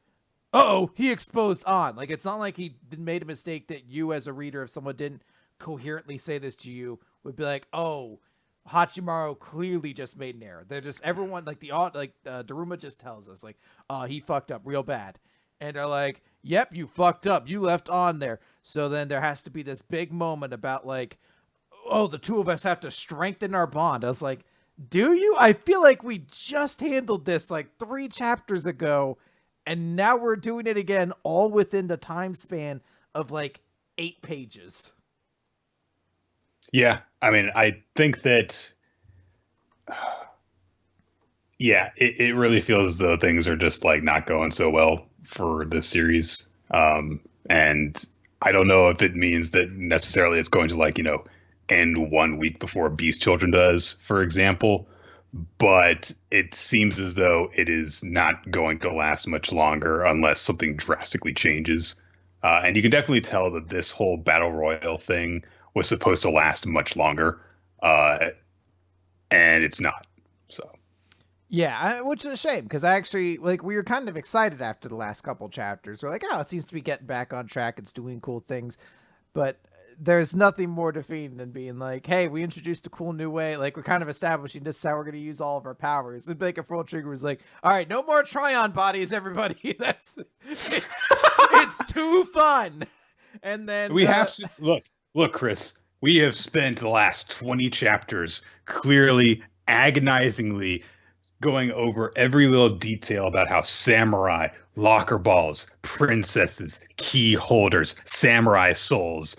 uh-oh, he exposed On. Like, it's not like he made a mistake that you as a reader, if someone didn't coherently say this to you, would be like, oh, Hachimaru clearly just made an error. They're just, everyone, like, Daruma just tells us, like, he fucked up real bad. And they're like, yep, you fucked up. You left On there. So then there has to be this big moment about, like, oh, the two of us have to strengthen our bond. I was like, do you? I feel like we just handled this, like, 3 chapters ago, and now we're doing it again, all within the time span of, like, 8 pages. Yeah, I mean, I think that, yeah, it really feels as though things are just like not going so well for this series. And I don't know if it means that necessarily it's going to, like, you know, end 1 week before Beast Children does, for example. But it seems as though it is not going to last much longer unless something drastically changes. And you can definitely tell that this whole Battle Royale thing was supposed to last much longer, and it's not. So, yeah, which is a shame, because I actually, like, we were kind of excited after the last couple chapters. We're like, oh, it seems to be getting back on track. It's doing cool things, but there's nothing more defeating than being like, hey, we introduced a cool new way. Like, we're kind of establishing this is how we're going to use all of our powers. And Baker Full Trigger was like, all right, no more Tryon bodies, everybody. It's too fun. And then we have to look, Chris, we have spent the last 20 chapters clearly, agonizingly going over every little detail about how samurai, locker balls, princesses, key holders, samurai souls,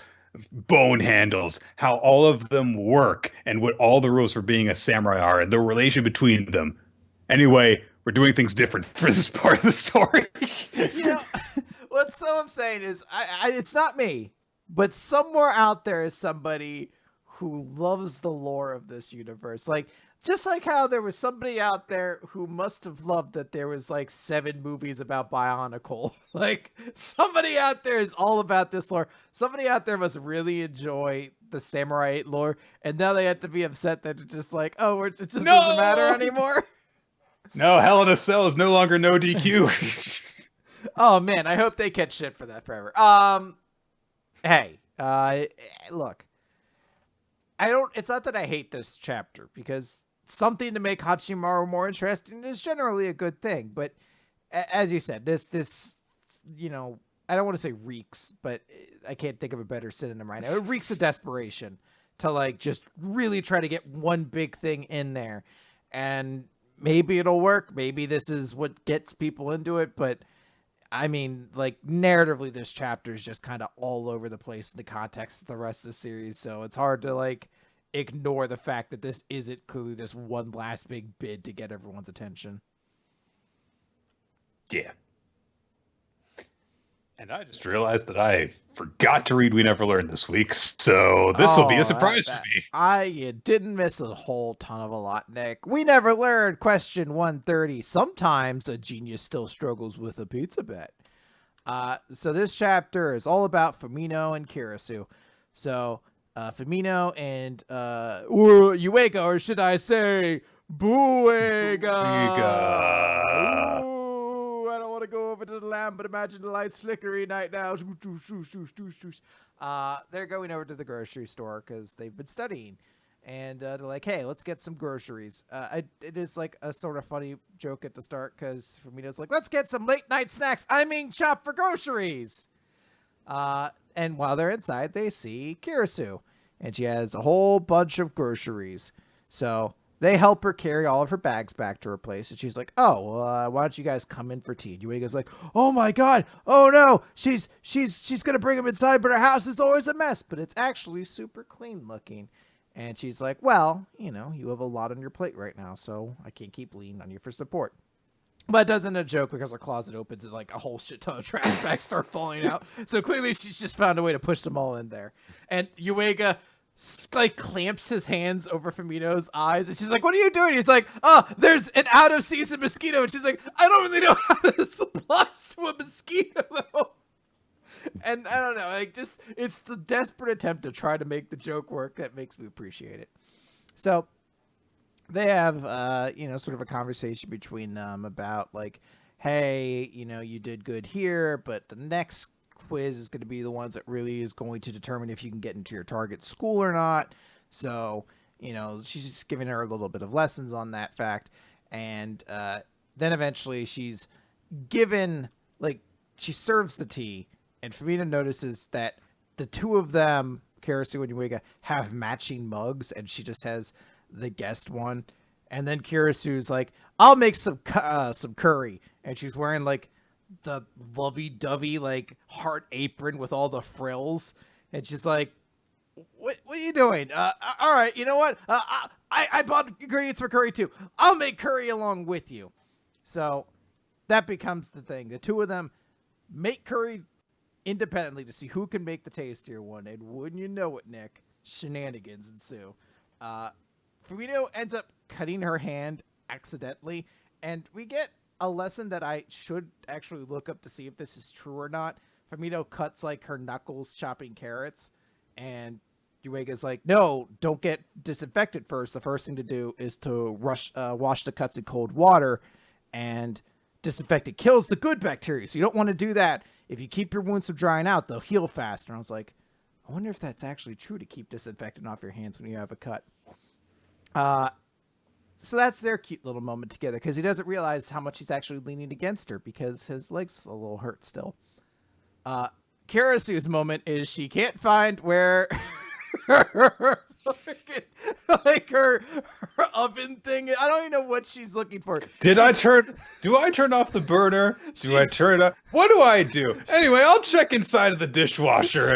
bone handles, how all of them work and what all the rules for being a samurai are and the relation between them. Anyway, we're doing things different for this part of the story. You know, what I'm saying is, it's not me, but somewhere out there is somebody who loves the lore of this universe. Like, just like how there was somebody out there who must have loved that there was like 7 movies about Bionicle. Like, somebody out there is all about this lore. Somebody out there must really enjoy the Samurai 8 lore, and now they have to be upset that it's just like, oh, it just doesn't matter anymore. No, Hell in a Cell is no longer no DQ. Oh man, I hope they catch shit for that forever. Hey, look, it's not that I hate this chapter, because something to make Hachimaru more interesting is generally a good thing. But as you said, this, you know, I don't want to say reeks, but I can't think of a better synonym right now. It reeks of desperation to, like, just really try to get one big thing in there. And maybe it'll work. Maybe this is what gets people into it. But I mean, like, narratively, this chapter is just kind of all over the place in the context of the rest of the series. So it's hard to, like, ignore the fact that this isn't clearly this one last big bid to get everyone's attention. Yeah. And I just realized that I forgot to read We Never Learned this week, so this will be a surprise for me. You didn't miss a whole ton of a lot, Nick. We Never Learned, question 130. Sometimes a genius still struggles with a pizza bet. So this chapter is all about Fumino and Kirisu. So Fumino and Uega, or should I say Buega. I don't want to go over to the lamp, but imagine the lights flickering right now. They're going over to the grocery store because they've been studying. And they're like, hey, let's get some groceries. It is like a sort of funny joke at the start because Fumino's like, let's get some late night snacks. I mean, shop for groceries. And while they're inside, they see Kirisu. And she has a whole bunch of groceries. So they help her carry all of her bags back to her place, and she's like, "Oh, well, why don't you guys come in for tea?" And Yuiga's like, "Oh my god, oh no, she's gonna bring him inside, but her house is always a mess, but it's actually super clean looking." And she's like, "Well, you have a lot on your plate right now, so I can't keep leaning on you for support." But it doesn't a joke because her closet opens and like a whole shit ton of trash bags start falling out. So clearly she's just found a way to push them all in there. And Yuiga like clamps his hands over Fumito's eyes, and she's like, "What are you doing?" He's like, "Oh, there's an out of season mosquito." And she's like, "I don't really know how this applies to a mosquito though." And I don't know, like just it's the desperate attempt to try to make the joke work that makes me appreciate it. So they have sort of a conversation between them about like, hey, you did good here, but the next quiz is going to be the ones that really is going to determine if you can get into your target school or not. So she's just giving her a little bit of lessons on that fact. And then eventually she's given, like, she serves the tea, and Fumito notices that the two of them, Karasu and Yuiga, have matching mugs, and she just has the guest one. And then Kirisu's like, "I'll make some curry," and she's wearing like the lovey-dovey like heart apron with all the frills, and she's like, what are you doing? All right, you know what, I bought ingredients for curry too. I'll make curry along with you. So that becomes the thing. The two of them make curry independently to see who can make the tastier one, and wouldn't you know it, Nick, shenanigans ensue. Fumito ends up cutting her hand accidentally, and we get a lesson that I should actually look up to see if this is true or not. Fumito cuts like her knuckles chopping carrots, and Yuiga's like, "No, don't get disinfected first. The first thing to do is to wash the cuts in cold water, and disinfectant kills the good bacteria. So you don't want to do that. If you keep your wounds from drying out, they'll heal faster." And I was like, I wonder if that's actually true to keep disinfectant off your hands when you have a cut. So that's their cute little moment together, because he doesn't realize how much he's actually leaning against her because his leg's a little hurt still. Karasu's moment is she can't find where her oven thing. I don't even know what she's looking for. Do I turn off the burner? I turn it up? What do I do? Anyway, I'll check inside of the dishwasher.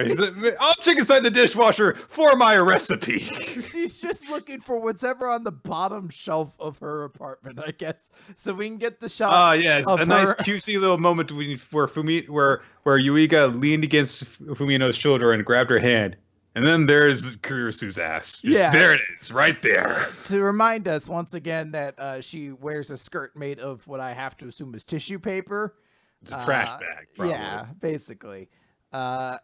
I'll check inside the dishwasher for my recipe. She's just looking for whatever on the bottom shelf of her apartment, I guess, so we can get the shot. Yes, a nice cutesy little moment where Yuiga leaned against Fumino's shoulder and grabbed her hand. And then there's Kurisu's ass. There it is, right there. To remind us once again that she wears a skirt made of what I have to assume is tissue paper. It's a trash bag, probably. Yeah, basically. None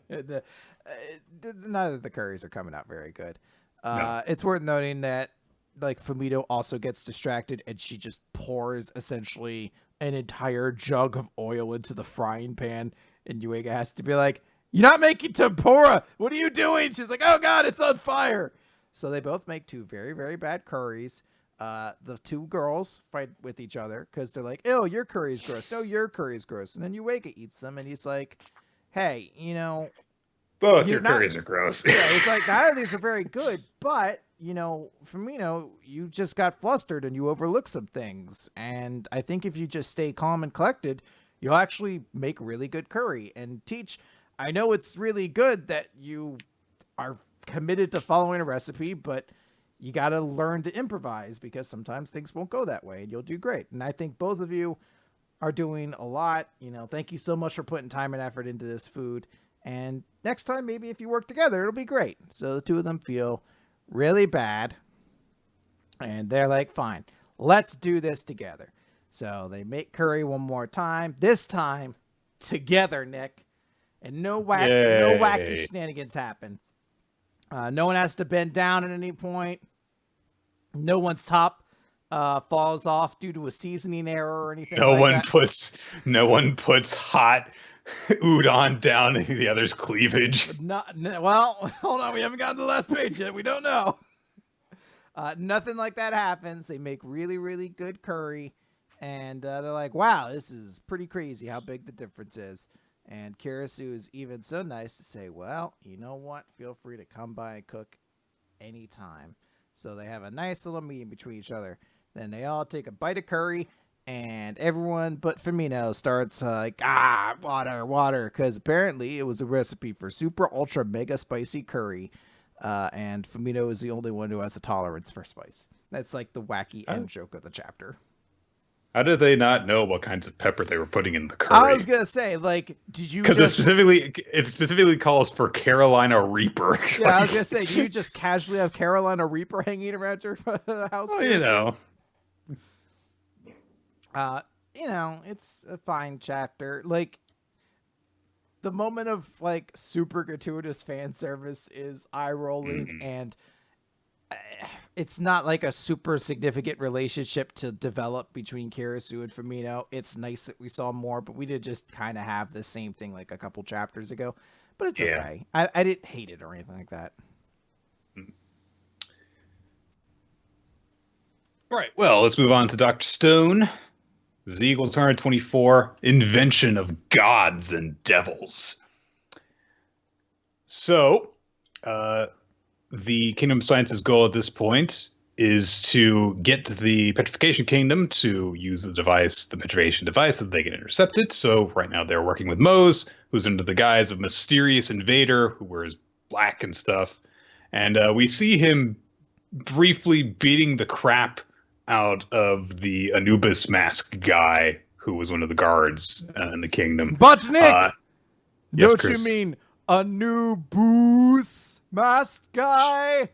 of the curries are coming out very good. No. It's worth noting that like Fumito also gets distracted, and she just pours essentially an entire jug of oil into the frying pan, and Yuiga has to be like, "You're not making tempura. What are you doing?" She's like, "Oh God, it's on fire." So they both make two very, very bad curries. The two girls fight with each other because they're like, "Ew, your curry's gross. No, your curry's gross." And then Yuiga eats them, and he's like, "Hey, both your curries are gross." Yeah, he's like, "Neither of these are very good, but Fumino, you just got flustered and you overlooked some things. And I think if you just stay calm and collected, you'll actually make really good curry. And Teach, I know it's really good that you are committed to following a recipe, but you got to learn to improvise because sometimes things won't go that way, and you'll do great." And I think both of you are doing a lot. Thank you so much for putting time and effort into this food. And next time, maybe if you work together, it'll be great. So the two of them feel really bad, and they're like, "Fine, let's do this together." So they make curry one more time, this time together, Nick. And no wacky shenanigans happen. No one has to bend down at any point. No one's top falls off due to a seasoning error or anything. No one puts hot udon down in the other's cleavage. Well, hold on, we haven't gotten to the last page yet. We don't know. Nothing like that happens. They make really, really good curry, and they're like, "Wow, this is pretty crazy how big the difference is." And Karasu is even so nice to say, "Well, you know what? Feel free to come by and cook any time. So they have a nice little meeting between each other. Then they all take a bite of curry, and everyone but Firmino starts water, water, because apparently it was a recipe for super ultra mega spicy curry, and Firmino is the only one who has a tolerance for spice. That's like the wacky end joke of the chapter. How did they not know what kinds of pepper they were putting in the curry? I was gonna say, like, did you? Because it specifically calls for Carolina Reaper. Yeah, I was gonna say, do you just casually have Carolina Reaper hanging around your house? Well, you know. It's a fine chapter. Like, the moment of like super gratuitous fan service is eye rolling, and it's not like a super significant relationship to develop between Kirisu and Firmino. It's nice that we saw more, but we did just kind of have the same thing like a couple chapters ago. But it's okay. I didn't hate it or anything like that. All right. Well, let's move on to Dr. Stone. Z equals 124. Invention of gods and devils. So, the Kingdom of Science's goal at this point is to get the Petrification Kingdom to use the Petrification device that they get intercepted. So right now they're working with Mose, who's under the guise of mysterious invader who wears black and stuff. And we see him briefly beating the crap out of the Anubis mask guy who was one of the guards in the kingdom. But Nick, yes, don't you mean Anubis mask guy?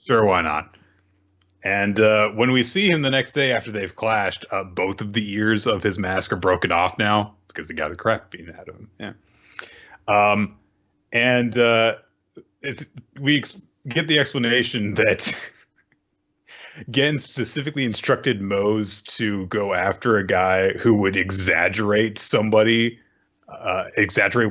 Sure, why not? And when we see him the next day after they've clashed, both of the ears of his mask are broken off now because he got the crap beaten out of him. Yeah. We get the explanation that Gen specifically instructed Mose to go after a guy who would exaggerate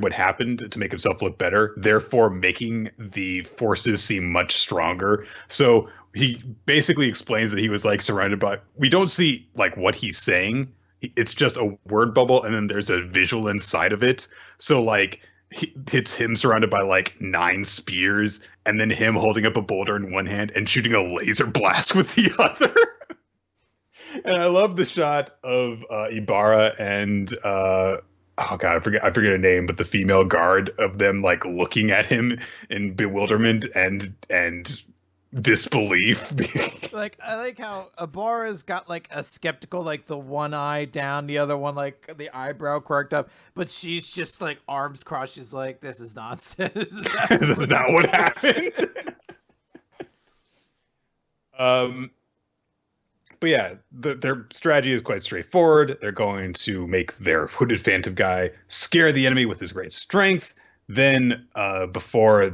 what happened to make himself look better, therefore making the forces seem much stronger. So he basically explains that he was like surrounded by, we don't see like what he's saying. It's just a word bubble and then there's a visual inside of it. So like it's him surrounded by like 9 spears and then him holding up a boulder in one hand and shooting a laser blast with the other. And I love the shot of Ibarra and oh god, I forget her name, but the female guard of them like looking at him in bewilderment and disbelief. Like, I like how Ibarra's got like a skeptical, like the one eye down, the other one like the eyebrow quirked up, but she's just like arms crossed. She's like, "This is nonsense. This is not what happened." But yeah, their strategy is quite straightforward. They're going to make their hooded phantom guy scare the enemy with his great strength. Then, before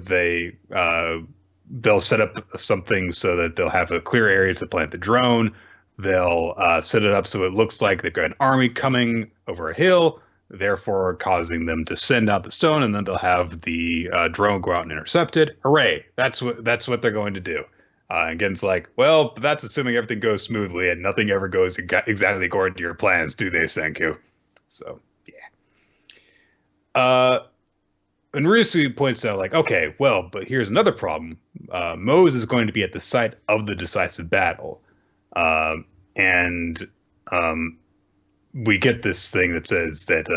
they'll set up something so that they'll have a clear area to plant the drone. They'll set it up so it looks like they've got an army coming over a hill, therefore causing them to send out the stone, and then they'll have the drone go out and intercept it. Hooray! That's what they're going to do. And Gen's like, well, that's assuming everything goes smoothly and nothing ever goes exactly according to your plans, do they, Senku? So, yeah. And Rusu points out, like, okay, well, but here's another problem. Mose is going to be at the site of the decisive battle. And we get this thing that says that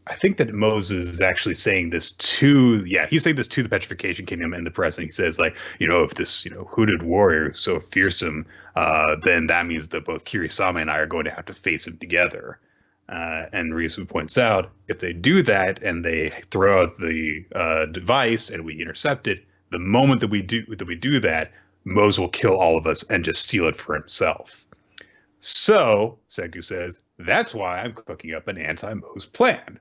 I think that Moses is actually saying this he's saying this to the Petrification Kingdom in the press, and he says, like, if this, hooded warrior is so fearsome, then that means that both Kirisame and I are going to have to face him together. And Risu points out, if they do that and they throw out the device and we intercept it, the moment that we do that, Mose will kill all of us and just steal it for himself. So, Senku says, that's why I'm cooking up an anti-Mose plan.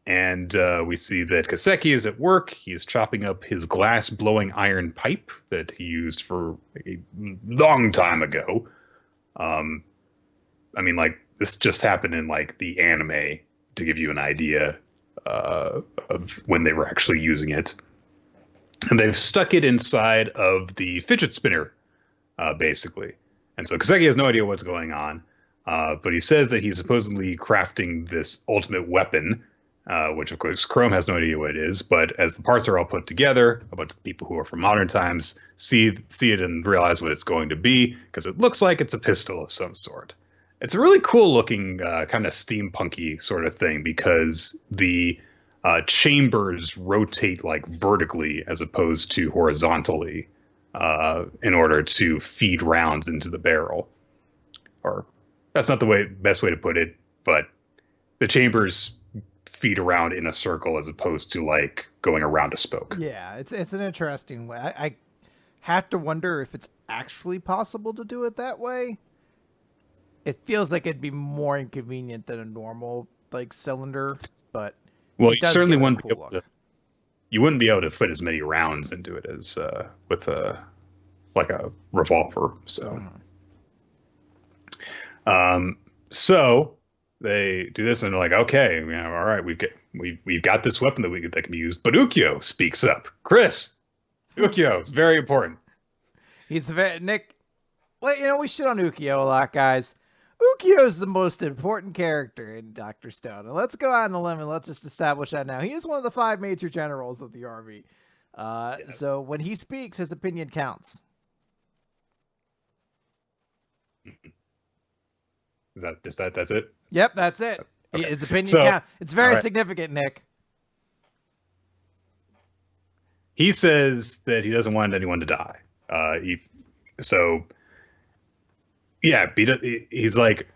And we see that Kaseki is at work. He is chopping up his glass-blowing iron pipe that he used for a long time ago. This just happened in like the anime to give you an idea of when they were actually using it. And they've stuck it inside of the fidget spinner, basically. And so Kaseki has no idea what's going on, but he says that he's supposedly crafting this ultimate weapon. which of course Chrome has no idea what it is. But as the parts are all put together, a bunch of people who are from modern times see it and realize what it's going to be because it looks like it's a pistol of some sort. It's a really cool looking kind of steampunky sort of thing because the chambers rotate like vertically as opposed to horizontally in order to feed rounds into the barrel. Or that's not the best way to put it, but the chambers feed around in a circle as opposed to like going around a spoke. Yeah, it's an interesting way. I have to wonder if it's actually possible to do it that way. It feels like it'd be more inconvenient than a normal like cylinder, but well, you certainly wouldn't be able to. You wouldn't be able to fit as many rounds into it as with a revolver. So, so they do this and they're like, okay, all right, we've got this weapon that can be used. But Ukyo speaks up. Chris, Ukyo is very important. Nick. Well, we shit on Ukyo a lot, guys. Ukyo is the most important character in Dr. Stone. And let's go out on a limb and let's just establish that now. He is one of the 5 major generals of the army. Yes. So when he speaks, his opinion counts. That's it? Yep, that's it. Okay. His opinion counts. It's very significant, Nick. He says that he doesn't want anyone to die. He's like,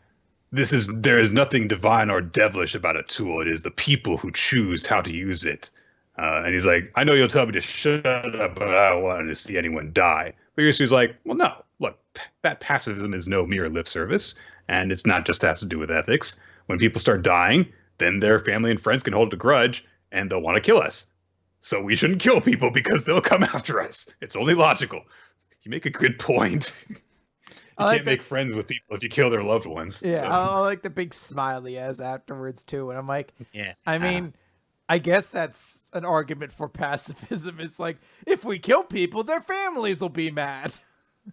there is nothing divine or devilish about a tool. It is the people who choose how to use it. And he's like, I know you'll tell me to shut up, but I don't want to see anyone die. But Yoshi's like, well, no, look, that pacifism is no mere lip service. And it's not just has to do with ethics. When people start dying, then their family and friends can hold a grudge and they'll want to kill us. So we shouldn't kill people because they'll come after us. It's only logical. You make a good point. You can't make friends with people if you kill their loved ones. Yeah, so. I like the big smile he has afterwards, too. And I'm like, yeah. I mean, I guess that's an argument for pacifism. It's like, if we kill people, their families will be mad.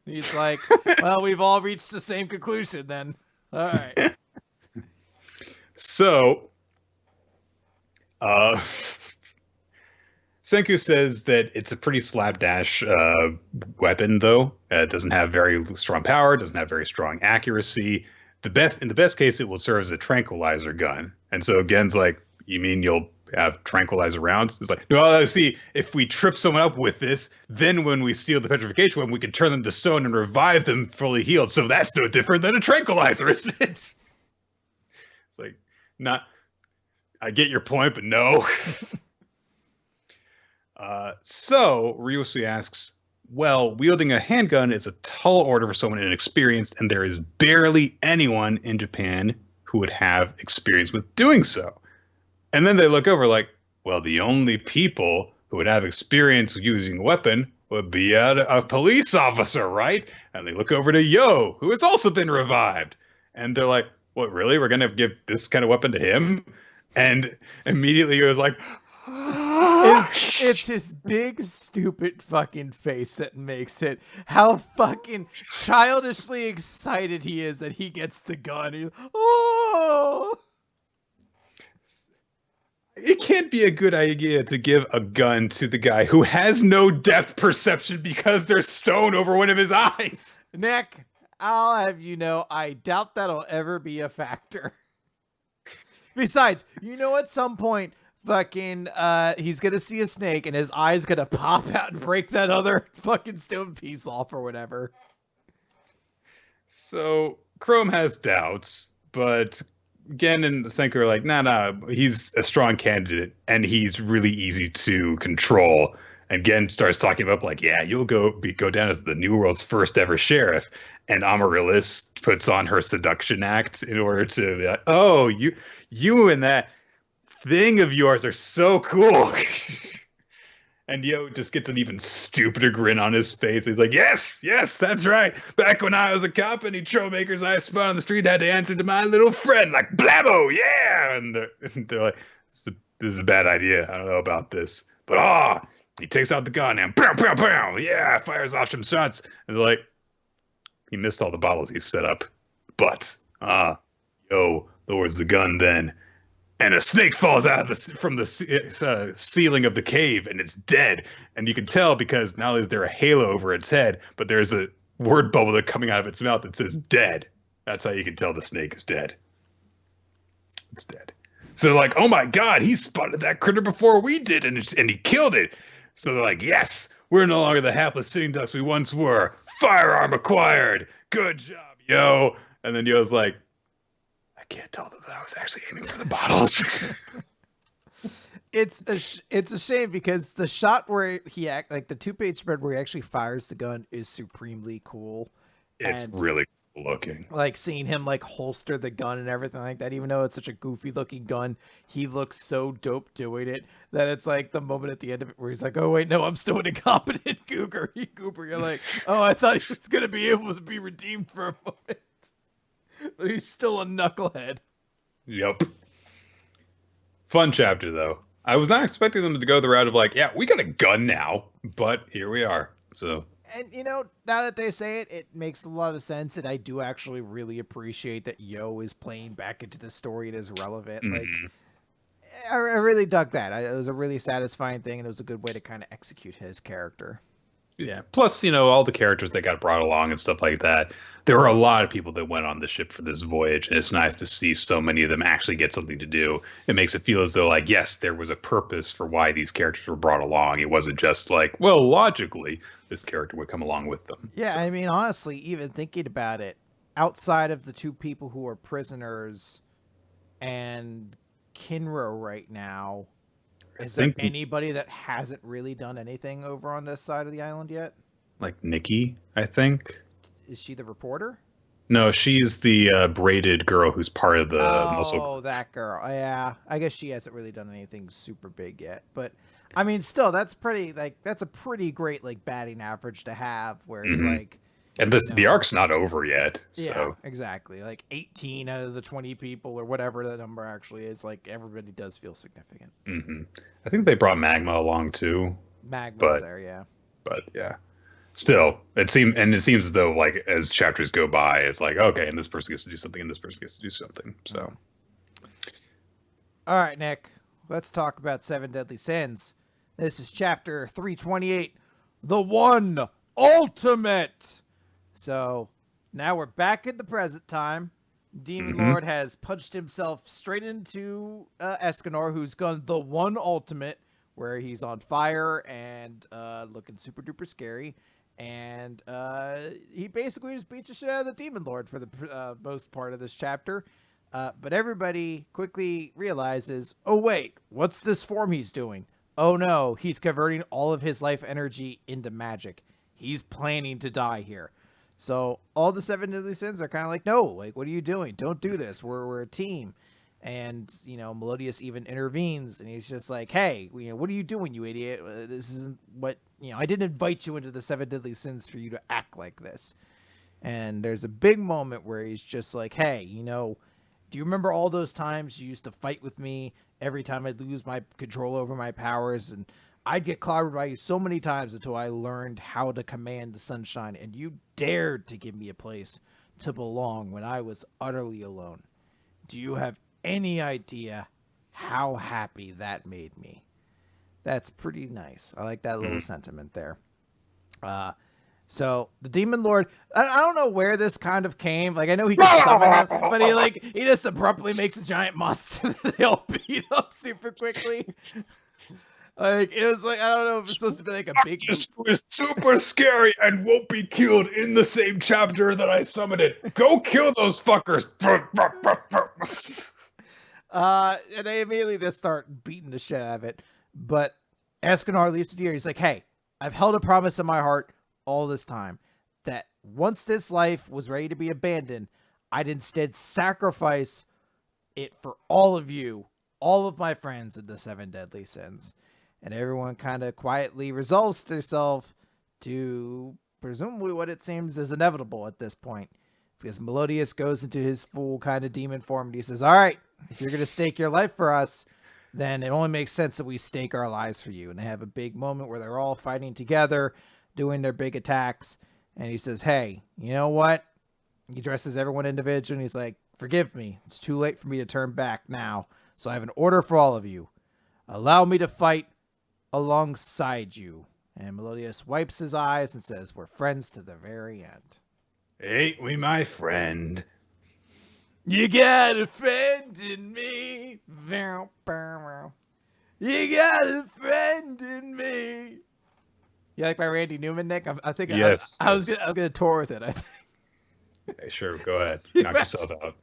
He's like, well, we've all reached the same conclusion then. All right. So, Senku says that it's a pretty slapdash weapon, though. It doesn't have very strong power, doesn't have very strong accuracy. In the best case, it will serve as a tranquilizer gun. And so Gen's like, you mean you'll have tranquilizer rounds? It's like, no, see, if we trip someone up with this, then when we steal the petrification weapon, we can turn them to stone and revive them fully healed. So that's no different than a tranquilizer, isn't it? It's like, I get your point, but no. So Ryusu asks, well, wielding a handgun is a tall order for someone inexperienced, and there is barely anyone in Japan who would have experience with doing so. And then they look over like, well, the only people who would have experience using a weapon would be a police officer, right? And they look over to Yo, who has also been revived. And they're like, what, really? We're going to give this kind of weapon to him? And immediately he was like, it's his big, stupid fucking face that makes it. How fucking childishly excited he is that he gets the gun. He's, oh! It can't be a good idea to give a gun to the guy who has no depth perception because there's stone over one of his eyes. Nick, I'll have you know, I doubt that'll ever be a factor. Besides, at some point, fucking, he's gonna see a snake and his eye's gonna pop out and break that other fucking stone piece off or whatever. So, Chrome has doubts, but Gen and Senku are like, nah, he's a strong candidate, and he's really easy to control. And Gen starts talking about, like, yeah, you'll go down as the New World's first ever sheriff. And Amaryllis puts on her seduction act in order to be like, oh, you and that thing of yours are so cool. And Yo just gets an even stupider grin on his face. He's like, yes, that's right. Back when I was a cop, any troublemakers I spun on the street had to answer to my little friend, like, blabbo, yeah. And they're like, this is a bad idea. I don't know about this. But, he takes out the gun and pow, pow, pow. Yeah, fires off some shots. And they're like, he missed all the bottles he set up. But, Yo lowers the gun then. and a snake falls out of from the ceiling of the cave, and it's dead. And you can tell because not only is there a halo over its head, but there's a word bubble that coming out of its mouth that says "dead." That's how you can tell the snake is dead. It's dead. So they're like, "Oh my God, he spotted that critter before we did, and he killed it." So they're like, "Yes, we're no longer the hapless sitting ducks we once were. Firearm acquired. Good job, Yo." And then Yo's like, "I can't tell that I was actually aiming for the bottles." It's a shame because the shot where like the 2-page spread where he actually fires the gun is supremely cool. It's really cool looking. Like seeing him like holster the gun and everything like that, even though it's such a goofy looking gun, he looks so dope doing it that it's like the moment at the end of it where he's like, "Oh wait, no, I'm still an incompetent Goober." You're like, "Oh, I thought he was gonna be able to be redeemed for a moment." But he's still a knucklehead. Yep. Fun chapter though. I was not expecting them to go the route of like, yeah, we got a gun now, but here we are. So, and now that they say it, it makes a lot of sense, and I do actually really appreciate that Yo is playing back into the story and is relevant. Like, I really dug that. It was a really satisfying thing, and it was a good way to kind of execute his character. Yeah. Plus, all the characters that got brought along and stuff like that. There were a lot of people that went on the ship for this voyage, and it's nice to see so many of them actually get something to do. It makes it feel as though, like, yes, there was a purpose for why these characters were brought along. It wasn't just like, well, logically, this character would come along with them. Yeah, so. I mean, honestly, even thinking about it, outside of the 2 people who are prisoners and Kinra right now, is there anybody that hasn't really done anything over on this side of the island yet? Like Nikki, I think. Is she the reporter? No, she's the braided girl who's part of the muscle. Oh, that girl. Yeah, I guess she hasn't really done anything super big yet. But, I mean, still, that's a pretty great, like, batting average to have where it's like... And the arc's not over yet. So. Yeah, exactly. Like 18 out of the 20 people or whatever that number actually is, like, everybody does feel significant. Mm-hmm. I think they brought Magma along, too. Magma's there, yeah. But, yeah. Still, it seems as though, like, as chapters go by, it's like, okay, and this person gets to do something, and this person gets to do something. So, all right, Nick, let's talk about 7 Deadly Sins. This is chapter 328, The One Ultimate. So now we're back in the present time. Demon Lord has punched himself straight into Escanor, who's gone the One Ultimate, where he's on fire and looking super duper scary. And he basically just beats the shit out of the Demon Lord for the most part of this chapter. But everybody quickly realizes, oh, wait, what's this form he's doing? Oh, no, he's converting all of his life energy into magic. He's planning to die here. So all the 7 Deadly Sins are kind of like, no, like, what are you doing? Don't do this. We're a team. And, Melodius even intervenes, and he's just like, hey, what are you doing, you idiot? This isn't what, I didn't invite you into the 7 Deadly Sins for you to act like this. And there's a big moment where he's just like, hey, do you remember all those times you used to fight with me every time I'd lose my control over my powers? And I'd get clobbered by you so many times until I learned how to command the sunshine, and you dared to give me a place to belong when I was utterly alone. Do you have any idea how happy that made me? That's pretty nice. I like that little sentiment there. So the Demon Lord, I don't know where this kind of came. Like, I know he can summon him, but he just abruptly makes a giant monster that they all beat up super quickly. Like, it was like, I don't know if it's supposed to be like a big... This was super scary and won't be killed in the same chapter that I summoned it. Go kill those fuckers. And they immediately just start beating the shit out of it. But Escanor leaves the deer. He's like, hey, I've held a promise in my heart all this time that once this life was ready to be abandoned, I'd instead sacrifice it for all of you, all of my friends in the 7 Deadly Sins. And everyone kind of quietly resolves themselves to presumably what it seems is inevitable at this point. Because Melodius goes into his full kind of demon form and he says, all right, if you're going to stake your life for us, then it only makes sense that we stake our lives for you. And they have a big moment where they're all fighting together, doing their big attacks. And he says, hey, you know what? He addresses everyone individually and he's like, forgive me. It's too late for me to turn back now. So I have an order for all of you. Allow me to fight alongside you. And Melodius wipes his eyes and says, we're friends to the very end. Ain't we, my friend? You got a friend in me. You got a friend in me. You like my Randy Newman, Nick? I think yes. I was gonna tour with it. I think. Hey, sure, go ahead. Knock yourself out.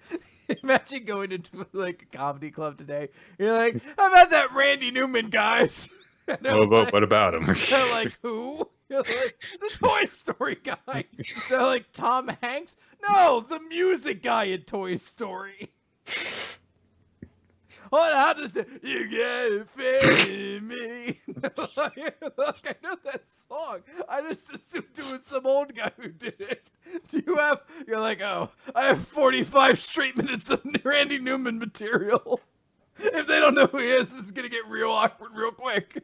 Imagine going into like a comedy club today. You're like, I've had that Randy Newman, guys. What about him? They're like, who? You're like, the Toy Story guy. They're like, Tom Hanks? No, the music guy in Toy Story. Oh, how does the you get it in me? Look, I know that song. I just assumed it was some old guy who did it. Do you have? You're like, oh, I have 45 straight minutes of Randy Newman material. If they don't know who he is, this is gonna get real awkward real quick.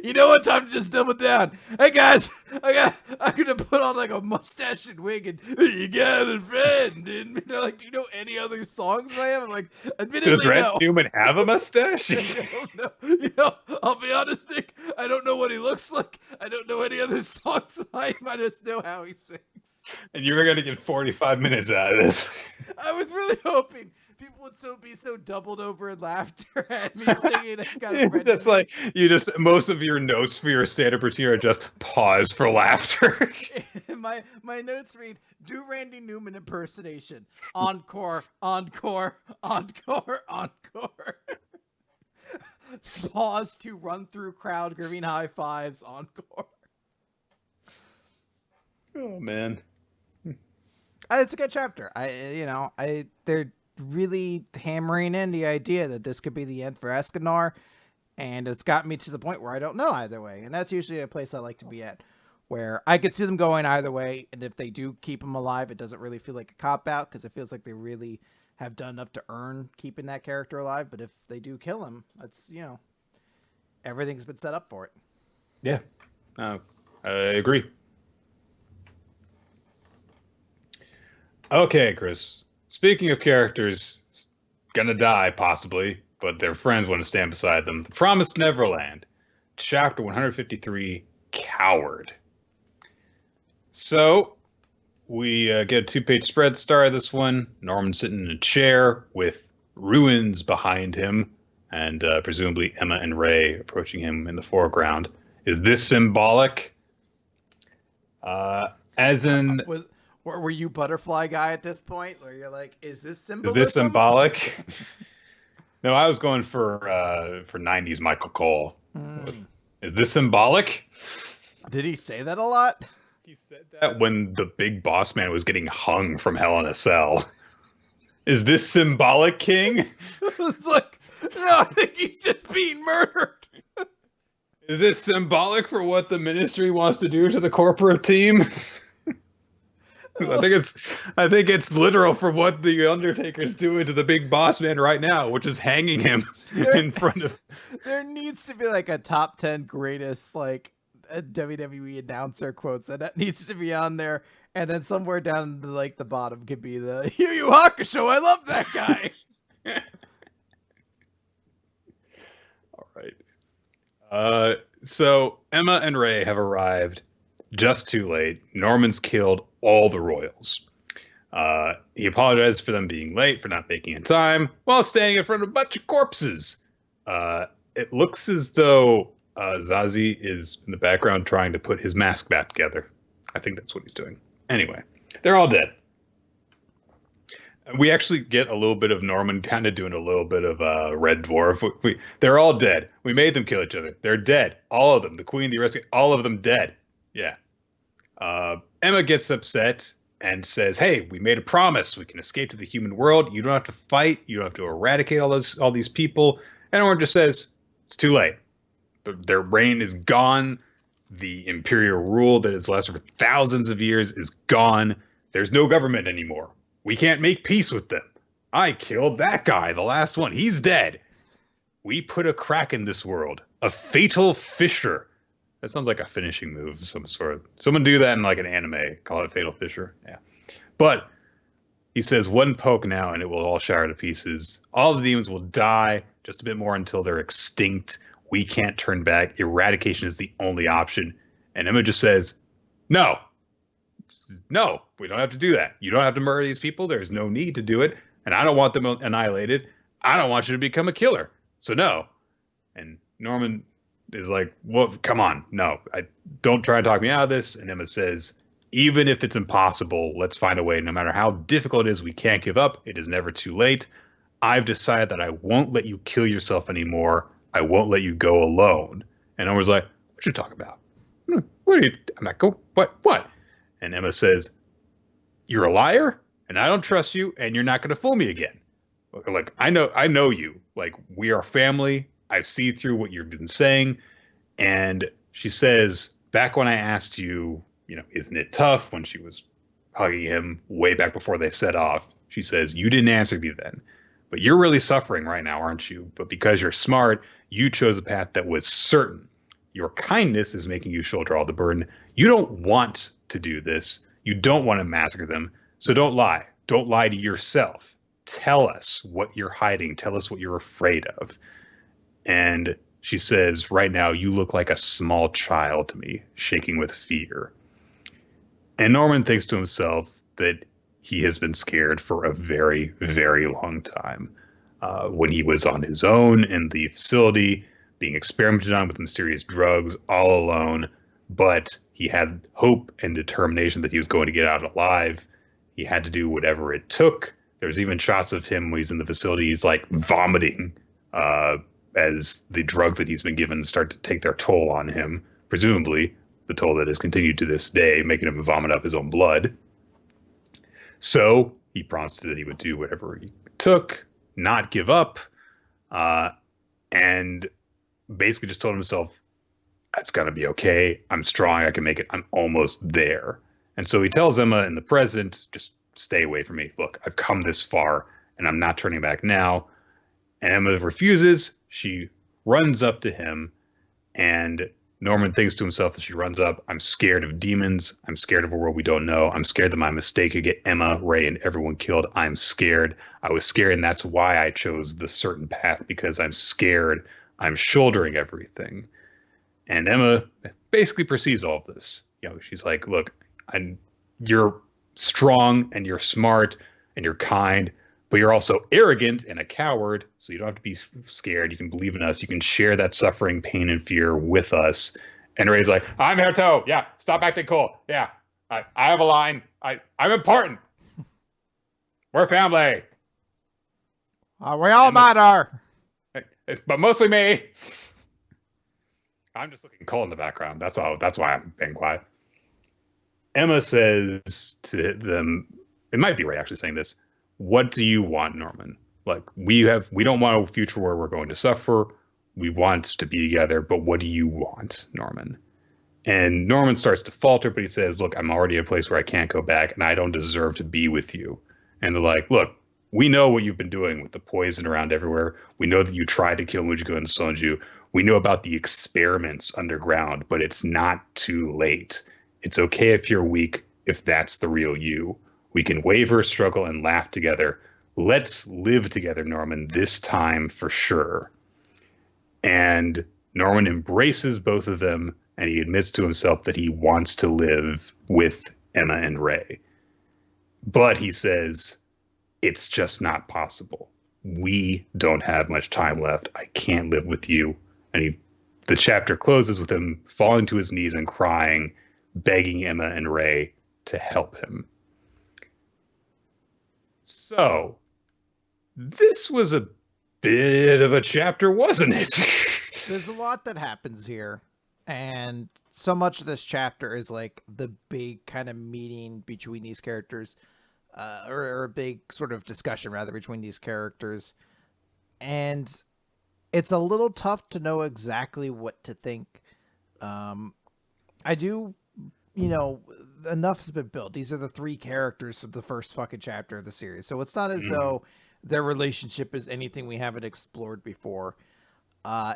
You know what? Time to just double down. Hey guys, I'm gonna put on like a mustache and wig, and you got a friend. And they're like, do you know any other songs by him? I'm like, admittedly, does Randy Newman have a mustache? I don't know. You know, I'll be honest, Nick. I don't know what he looks like. I don't know any other songs by him. I just know how he sings. And you were gonna get 45 minutes out of this. I was really hoping people would be so doubled over in laughter at me singing. I got a friend. Just like most of your notes for your stand-up routine are just pause for laughter. my notes read: do Randy Newman impersonation. Encore, encore, encore, encore. Pause to run through crowd giving high fives. Encore. Oh man, it's a good chapter. They're really hammering in the idea that this could be the end for Escanor, and it's got me to the point where I don't know either way, and that's usually a place I like to be at, where I could see them going either way, and if they do keep him alive, it doesn't really feel like a cop-out, because it feels like they really have done enough to earn keeping that character alive, but if they do kill him, that's, everything's been set up for it. Yeah, I agree. Okay, Chris. Speaking of characters gonna die, possibly, but their friends want to stand beside them. The Promised Neverland, chapter 153, Coward. So, we get a 2-page spread star of this one. Norman sitting in a chair with ruins behind him, and presumably Emma and Ray approaching him in the foreground. Is this symbolic? Were you butterfly guy at this point? Where you're like, is this symbolism? Is this symbolic? No, I was going for 90s Michael Cole. Is this symbolic? Did he say that a lot? He said that when the big boss man was getting hung from Hell in a Cell. Is this symbolic, King? It's like, no, I think he's just being murdered. Is this symbolic for what the ministry wants to do to the corporate team? I think it's literal for what the Undertaker's doing to the big boss man right now, which is hanging him in front of. There needs to be like a top 10 greatest WWE announcer quotes, and that needs to be on there. And then somewhere down to like the bottom could be the Yu Yu Hakusho. I love that guy. All right. So Emma and Ray have arrived just too late. Norman's killed all the royals. He apologized for them being late, for not making in time, while standing in front of a bunch of corpses. It looks as though Zazie is in the background trying to put his mask back together. I think that's what he's doing. Anyway, they're all dead. We actually get a little bit of Norman kind of doing a little bit of Red Dwarf. They're all dead. We made them kill each other. They're dead. All of them. The Queen, the Rescue, all of them dead. Yeah. Emma gets upset and says, hey, we made a promise. We can escape to the human world. You don't have to fight. You don't have to eradicate all these people. And Orange just says, it's too late. Their reign is gone. The imperial rule that has lasted for thousands of years is gone. There's no government anymore. We can't make peace with them. I killed that guy, the last one. He's dead. We put a crack in this world. A fatal fissure. That sounds like a finishing move of some sort. Someone do that in like an anime. Call it Fatal Fissure. Yeah. But He says, one poke now and it will all shatter to pieces. All the demons will die just a bit more until they're extinct. We can't turn back. Eradication is the only option. And Emma just says, no, no, we don't have to do that. You don't have to murder these people. There's no need to do it. And I don't want them annihilated. I don't want you to become a killer. So no. And Norman is like, well, come on. No, I don't try to talk me out of this. And Emma says, even if it's impossible, let's find a way. No matter how difficult it is, we can't give up. It is never too late. I've decided that I won't let you kill yourself anymore. I won't let you go alone. And Norman's like, what you talking about? What are you? I'm like, go, what? And Emma says, you're a liar and I don't trust you and you're not going to fool me again. Like, I know you. Like, we are family. I see through what you've been saying. And she says, back when I asked you, isn't it tough, when she was hugging him way back before they set off, she says, you didn't answer me then. But you're really suffering right now, aren't you? But because you're smart, you chose a path that was certain. Your kindness is making you shoulder all the burden. You don't want to do this. You don't want to massacre them. So don't lie. Don't lie to yourself. Tell us what you're hiding. Tell us what you're afraid of. And she says, right now, you look like a small child to me, shaking with fear. And Norman thinks to himself that he has been scared for a very, very long time. When he was on his own in the facility, being experimented on with mysterious drugs, all alone, but he had hope and determination that he was going to get out alive. He had to do whatever it took. There's even shots of him when he's in the facility. He's like vomiting as the drugs that he's been given start to take their toll on him, presumably the toll that has continued to this day, making him vomit up his own blood. So he promised that he would do whatever he took, not give up, and basically just told himself, it's going to be okay. I'm strong. I can make it. I'm almost there. And so he tells Emma in the present, just stay away from me. Look, I've come this far and I'm not turning back now. And Emma refuses. She runs up to him, and Norman thinks to himself as she runs up, I'm scared of demons. I'm scared of a world we don't know. I'm scared that my mistake could get Emma, Ray, and everyone killed. I'm scared. I was scared, and that's why I chose the certain path, because I'm scared. I'm shouldering everything. And Emma basically perceives all of this. She's like, look, you're strong and you're smart and you're kind, but you're also arrogant and a coward. So you don't have to be scared. You can believe in us. You can share that suffering, pain, and fear with us. And Ray's like, I'm here too. Yeah, stop acting cool. Yeah, I have a line. I'm important. We're family. We all matter. But mostly me. I'm just looking cold in the background. That's all. That's why I'm being quiet. Emma says to them, it might be Ray actually saying this, what do you want, Norman? Like, we don't want a future where we're going to suffer. We want to be together, but what do you want, Norman? And Norman starts to falter, but he says, look, I'm already in a place where I can't go back, and I don't deserve to be with you. And they're like, look, we know what you've been doing with the poison around everywhere. We know that you tried to kill Mujiko and Sonju. We know about the experiments underground, but it's not too late. It's okay if you're weak, if that's the real you. We can waver, struggle, and laugh together. Let's live together, Norman, this time for sure. And Norman embraces both of them, and he admits to himself that he wants to live with Emma and Ray. But he says, it's just not possible. We don't have much time left. I can't live with you. And the chapter closes with him falling to his knees and crying, begging Emma and Ray to help him. So, this was a bit of a chapter, wasn't it? There's a lot that happens here. And so much of this chapter is like the big kind of meeting between these characters, or a big sort of discussion rather between these characters. And it's a little tough to know exactly what to think. I do, enough has been built. These are the three characters for the first fucking chapter of the series. So it's not as though their relationship is anything we haven't explored before.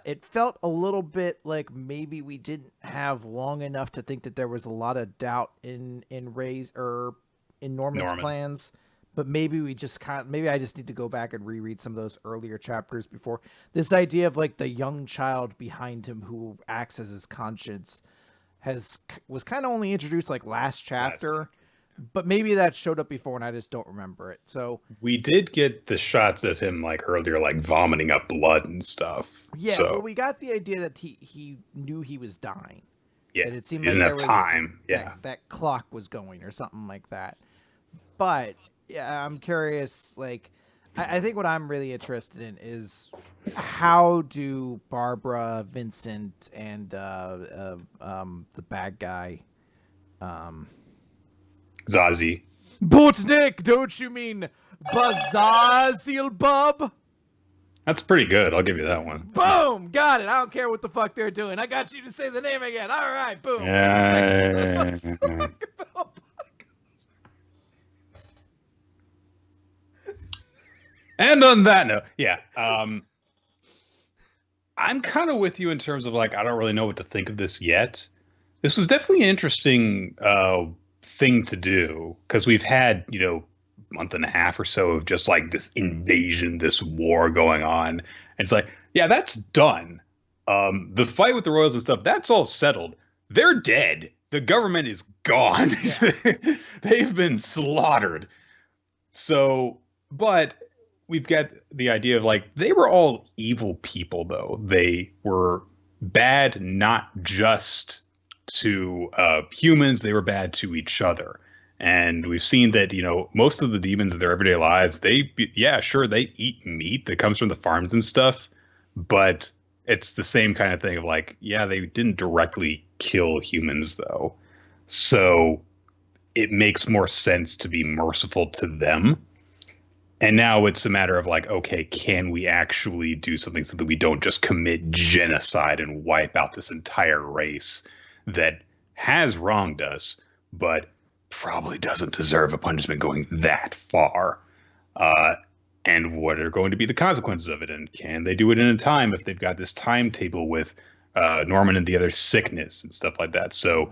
It felt a little bit like maybe we didn't have long enough to think that there was a lot of doubt in Ray's or in Norman's plans but maybe maybe I just need to go back and reread some of those earlier chapters before. This idea of like the young child behind him who acts as his conscience was kind of only introduced like last chapter. But maybe that showed up before and I just don't remember it. So we did get the shots of him like earlier, like vomiting up blood and stuff. Yeah, so, well, we got the idea that he knew he was dying. Yeah, and it seemed he like didn't there have was time. Yeah, that clock was going or something like that. But yeah, I'm curious. Like, I think what I'm really interested in is how do Barbara, Vincent, and the bad guy, Zazie. Botnik, don't you mean Bazazilbub? That's pretty good. I'll give you that one. Boom! Got it. I don't care what the fuck they're doing. I got you to say the name again. All right, boom. Yeah. And on that note, yeah. I'm kind of with you in terms of like, I don't really know what to think of this yet. This was definitely an interesting thing to do because we've had, month and a half or so of just like this invasion, this war going on. And it's like, yeah, that's done. The fight with the royals and stuff, that's all settled. They're dead. The government is gone. Yeah. They've been slaughtered. So, but we've got the idea of like, they were all evil people, though. They were bad, not just to humans, they were bad to each other. And we've seen that, most of the demons in their everyday lives, they eat meat that comes from the farms and stuff, but it's the same kind of thing of like, yeah, they didn't directly kill humans though. So it makes more sense to be merciful to them. And now it's a matter of like, okay, can we actually do something so that we don't just commit genocide and wipe out this entire race that has wronged us, but probably doesn't deserve a punishment going that far. And what are going to be the consequences of it? And can they do it in a time if they've got this timetable with Norman and the other sickness and stuff like that? So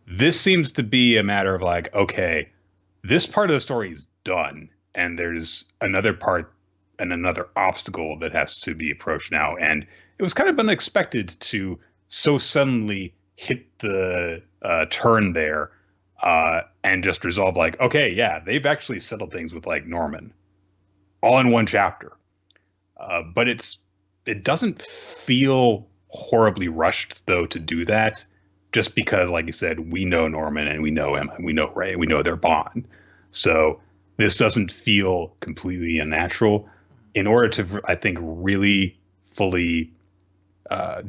this seems to be a matter of like, okay, this part of the story is done. And there's another part and another obstacle that has to be approached now. And it was kind of unexpected to so suddenly hit the turn there. And just resolve like, okay, yeah, they've actually settled things with like Norman all in one chapter. But it doesn't feel horribly rushed though to do that, just because, like you said, we know Norman and we know Emma, and we know Ray, and we know their bond. So this doesn't feel completely unnatural. In order to, I think, really fully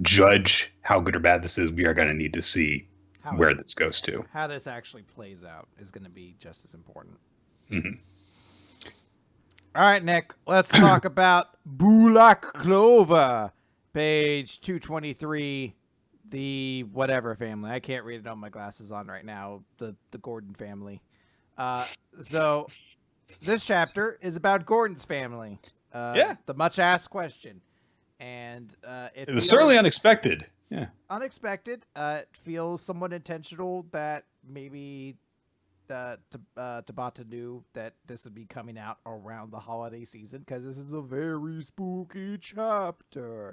judge how good or bad this is, we are going to need to see where this goes to. How this actually plays out is going to be just as important. Mm-hmm. All right, Nick, let's talk about Black Clover, page 223, the whatever family. I can't read it on my glasses on right now, the Gordon family. So this chapter is about Gordon's family. The much asked question. And it was certainly unexpected. Yeah. Unexpected. It feels somewhat intentional that maybe Tabata knew that this would be coming out around the holiday season because this is a very spooky chapter.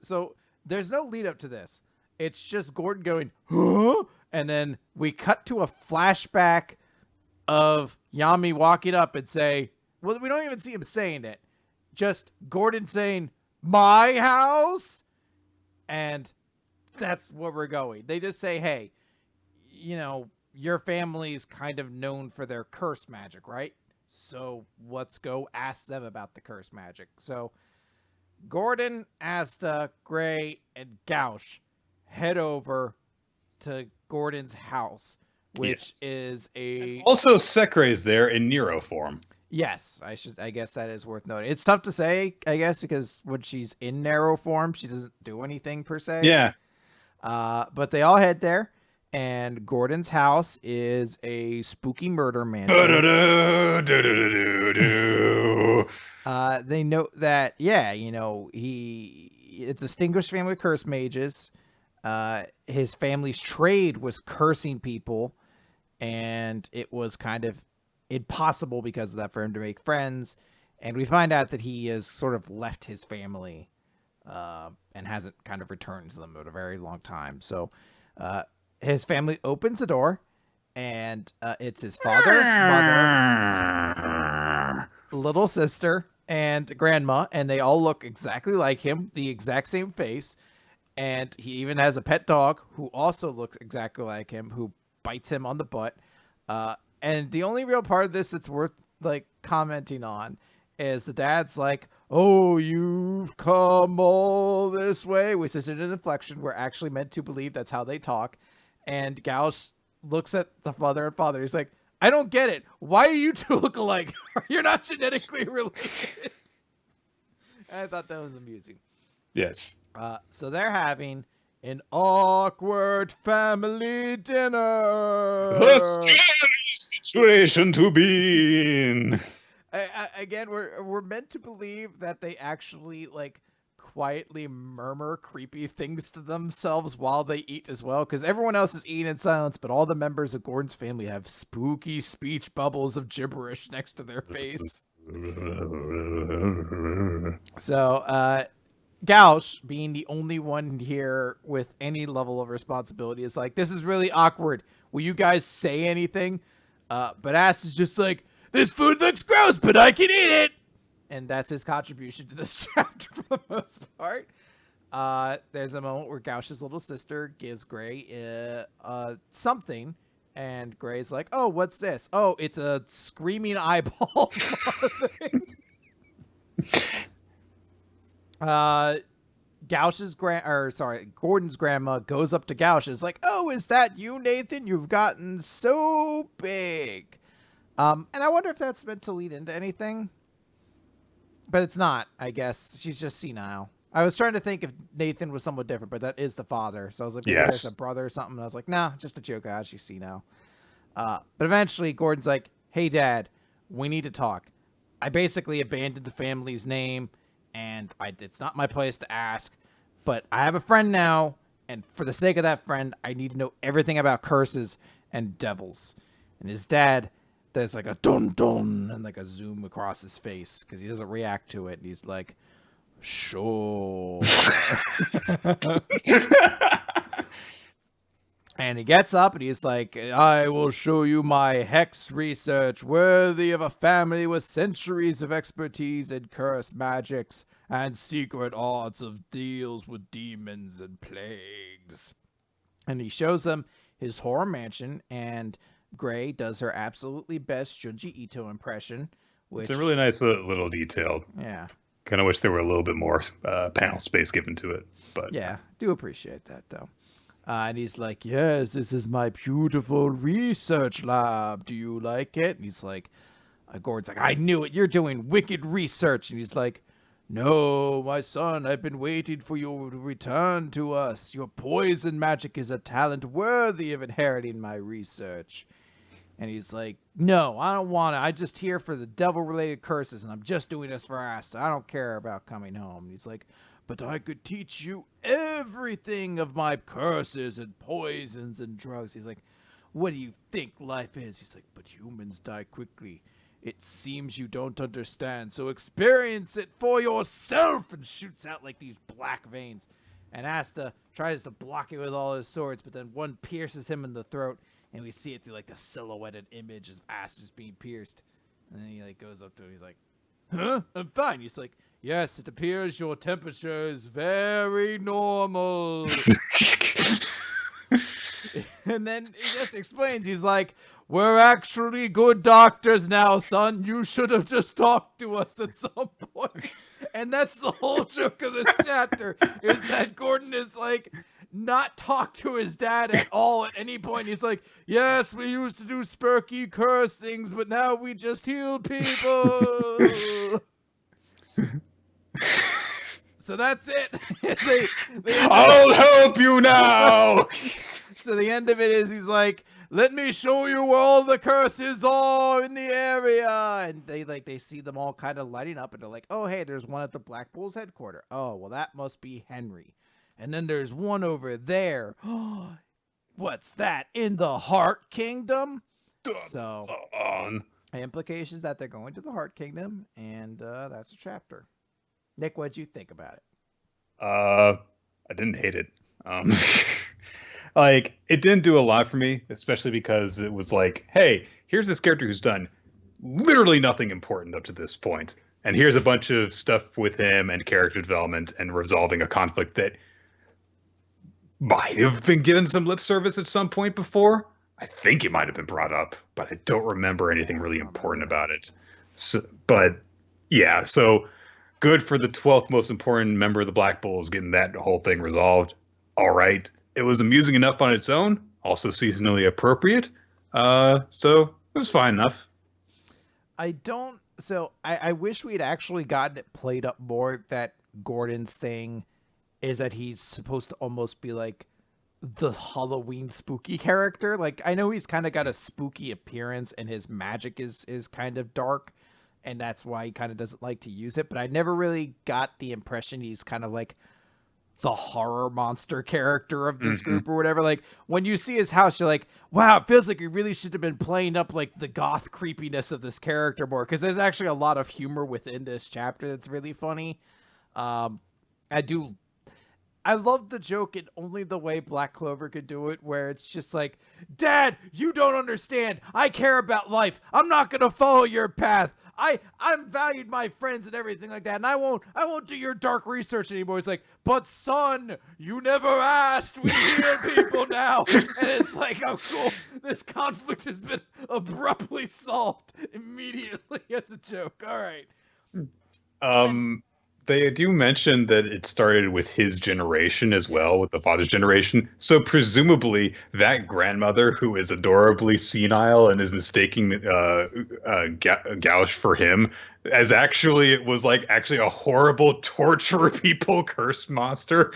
So there's no lead up to this. It's just Gordon going, huh? And then we cut to a flashback of Yami walking up and say, well, we don't even see him saying it. Just Gordon saying, my house? And that's where we're going. They just say, hey, your family's kind of known for their curse magic, right? So let's go ask them about the curse magic. So Gordon, Asta, Gray, and Gauch head over to Gordon's house, which is also Sekre is there in Nero form. Yes, I guess that is worth noting. It's tough to say, I guess, because when she's in narrow form, she doesn't do anything per se. Yeah. But they all head there, and Gordon's house is a spooky murder mansion. They know that, it's a distinguished family of curse mages. His family's trade was cursing people, and it was kind of impossible because of that for him to make friends. And we find out that he has sort of left his family and hasn't kind of returned to them in a very long time. So his family opens the door, and it's his father, mother, little sister, and grandma, and they all look exactly like him, the exact same face. And he even has a pet dog who also looks exactly like him, who bites him on the butt. And the only real part of this that's worth like commenting on is the dad's like, "Oh, you've come all this way," which is an inflection we're actually meant to believe that's how they talk. And Gauch looks at the father and father. He's like, "I don't get it. Why are you two look alike? You're not genetically related." I thought that was amusing. Yes. So they're having an awkward family dinner. The scary situation to be in. Again, we're meant to believe that they actually like quietly murmur creepy things to themselves while they eat as well, because everyone else is eating in silence, but all the members of Gordon's family have spooky speech bubbles of gibberish next to their face. So, Gauch, being the only one here with any level of responsibility, is like, "This is really awkward. Will you guys say anything?" But Ass is just like, "This food looks gross, but I can eat it." And that's his contribution to this chapter for the most part. There's a moment where Gauch's little sister gives Gray something, and Gray's like, "Oh, what's this? Oh, it's a screaming eyeball thing." Gordon's grandma goes up to Gauch and is like, "Oh, is that you, Nathan? You've gotten so big." And I wonder if that's meant to lead into anything. But it's not, I guess. She's just senile. I was trying to think if Nathan was somewhat different, but that is the father. So I was like, maybe there's a brother or something. And I was like, nah, just a joke. She's senile. But eventually, Gordon's like, "Hey, Dad, we need to talk. I basically abandoned the family's name, and it's not my place to ask. But I have a friend now, and for the sake of that friend, I need to know everything about curses and devils." And his dad, there's like a dun-dun and like a zoom across his face because he doesn't react to it. And he's like, "Sure." And he gets up and he's like, "I will show you my hex research worthy of a family with centuries of expertise in curse magics and secret arts of deals with demons and plagues." And he shows them his horror mansion, and Gray does her absolutely best Junji Ito impression. Which, it's a really nice little detail. Yeah. Kind of wish there were a little bit more panel space given to it. But yeah, do appreciate that, though. And he's like, "Yes, this is my beautiful research lab. Do you like it?" And he's like, Gordon's like, "I knew it. You're doing wicked research." And he's like, "No, my son, I've been waiting for you to return to us. Your poison magic is a talent worthy of inheriting my research." And he's like, "No, I don't want it. I'm just here for the devil-related curses, and I'm just doing this for us. I don't care about coming home." And he's like, "But I could teach you everything of my curses and poisons and drugs." He's like, "What do you think life is?" He's like, "But humans die quickly. It seems you don't understand, so experience it for yourself," and shoots out like these black veins. And Asta tries to block it with all his swords, but then one pierces him in the throat, and we see it through like the silhouetted image of Asta's being pierced. And then he like goes up to him, he's like, "Huh? I'm fine." He's like, "Yes, it appears your temperature is very normal." And then he just explains, he's like, "We're actually good doctors now, son. You should have just talked to us at some point." And that's the whole joke of this chapter, is that Gordon is like, not talk to his dad at all at any point. He's like, "Yes, we used to do spooky curse things, but now we just heal people." So that's it. I'll help you now. So the end of it is he's like, "Let me show you where all the curses are in the area." And they see them all kind of lighting up, and they're like, "Oh, hey, there's one at the Black Bulls headquarters. Oh, well, that must be Henry. And then there's one over there. What's that? In the Heart Kingdom?" So Implications that they're going to the Heart Kingdom, and that's a chapter. Nick, what'd you think about it? I didn't hate it. Um, like it didn't do a lot for me, especially because it was like, hey, here's this character who's done literally nothing important up to this point, and here's a bunch of stuff with him and character development and resolving a conflict that might have been given some lip service at some point before. I think it might have been brought up, but I don't remember anything really important about it. So, but yeah, so good for the 12th most important member of the Black Bulls getting that whole thing resolved. All right. It was amusing enough on its own, also seasonally appropriate. So it was fine enough. I wish we'd actually gotten it played up more that Gordon's thing is that he's supposed to almost be like the Halloween spooky character. Like, I know he's kind of got a spooky appearance and his magic is kind of dark, and that's why he kind of doesn't like to use it, but I never really got the impression he's kind of like the horror monster character of this group or whatever. Like, when you see his house, you're like, wow, it feels like he really should have been playing up like the goth creepiness of this character more, because there's actually a lot of humor within this chapter that's really funny. I love the joke in only the way Black Clover could do it, where it's just like, Dad, you don't understand. I care about life. I'm not going to follow your path. I'm valued my friends and everything like that, and I won't do your dark research anymore. He's like, but son, you never asked. We hear people now. And it's like, oh, cool. This conflict has been abruptly solved immediately as a joke. All right. They do mention that it started with his generation as well, with the father's generation. So presumably that grandmother who is adorably senile and is mistaking Gauche for him, as actually it was like actually a horrible torture people cursed monster.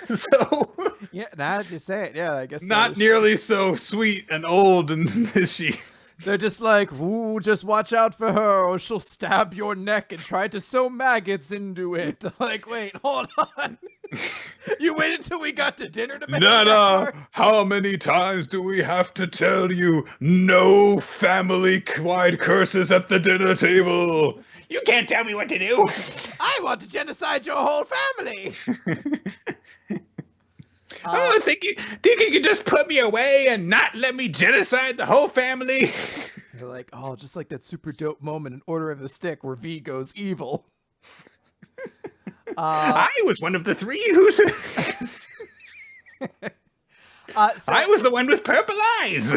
So yeah, now that you say it, yeah, I guess not nearly so sweet and old and is she. They're just like, ooh, just watch out for her or she'll stab your neck and try to sew maggots into it. Like, wait, hold on. You waited till we got to dinner to make Nana, how many times do we have to tell you no family-wide curses at the dinner table? You can't tell me what to do. I want to genocide your whole family. I think you can just put me away and not let me genocide the whole family. They're like, oh, just like that super dope moment in Order of the Stick where V goes evil. I was one of the three who's... I was the one with purple eyes.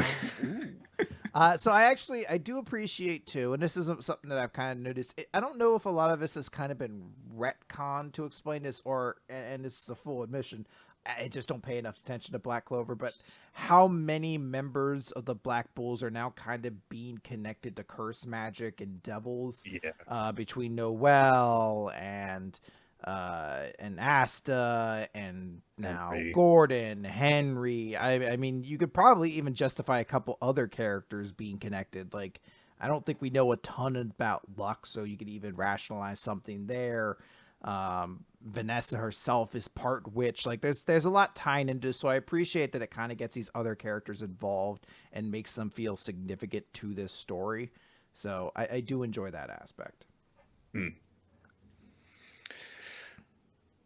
So I do appreciate too, and this is something that I've kind of noticed. I don't know if a lot of this has kind of been retconned to explain this, and this is a full admission, I just don't pay enough attention to Black Clover, but how many members of the Black Bulls are now kind of being connected to curse magic and devils? Yeah. Between Noel and Asta and now Henry. Gordon, Henry. I mean, you could probably even justify a couple other characters being connected. Like, I don't think we know a ton about Lux, so you could even rationalize something there. Vanessa herself is part witch. Like, there's a lot tying into, so I appreciate that it kind of gets these other characters involved and makes them feel significant to this story. So I do enjoy that aspect.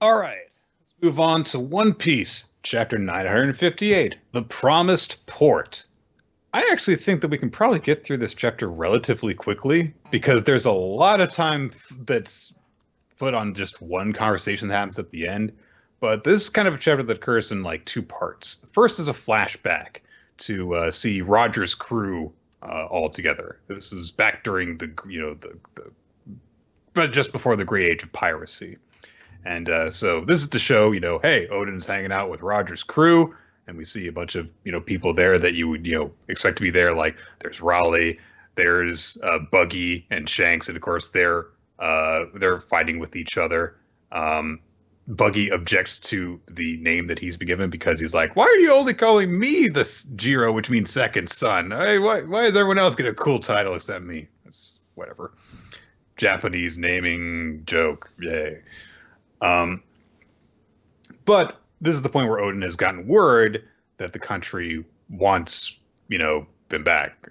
All right, let's move on to One Piece, chapter 958, The Promised Port. I actually think that we can probably get through this chapter relatively quickly because there's a lot of time that's put on just one conversation that happens at the end. But this is kind of a chapter that occurs in like two parts. The first is a flashback to see Roger's crew all together. This is back during but just before the Great Age of Piracy. And so this is to show, hey, Odin's hanging out with Roger's crew, and we see a bunch of, people there that you would, expect to be there. Like there's Raleigh, there's Buggy and Shanks, and of course they're fighting with each other. Buggy objects to the name that he's been given because he's like, why are you only calling me the Jiro, which means second son? Hey, why does everyone else get a cool title except me? It's whatever. Japanese naming joke. Yay. But this is the point where Odin has gotten word that the country wants, them back,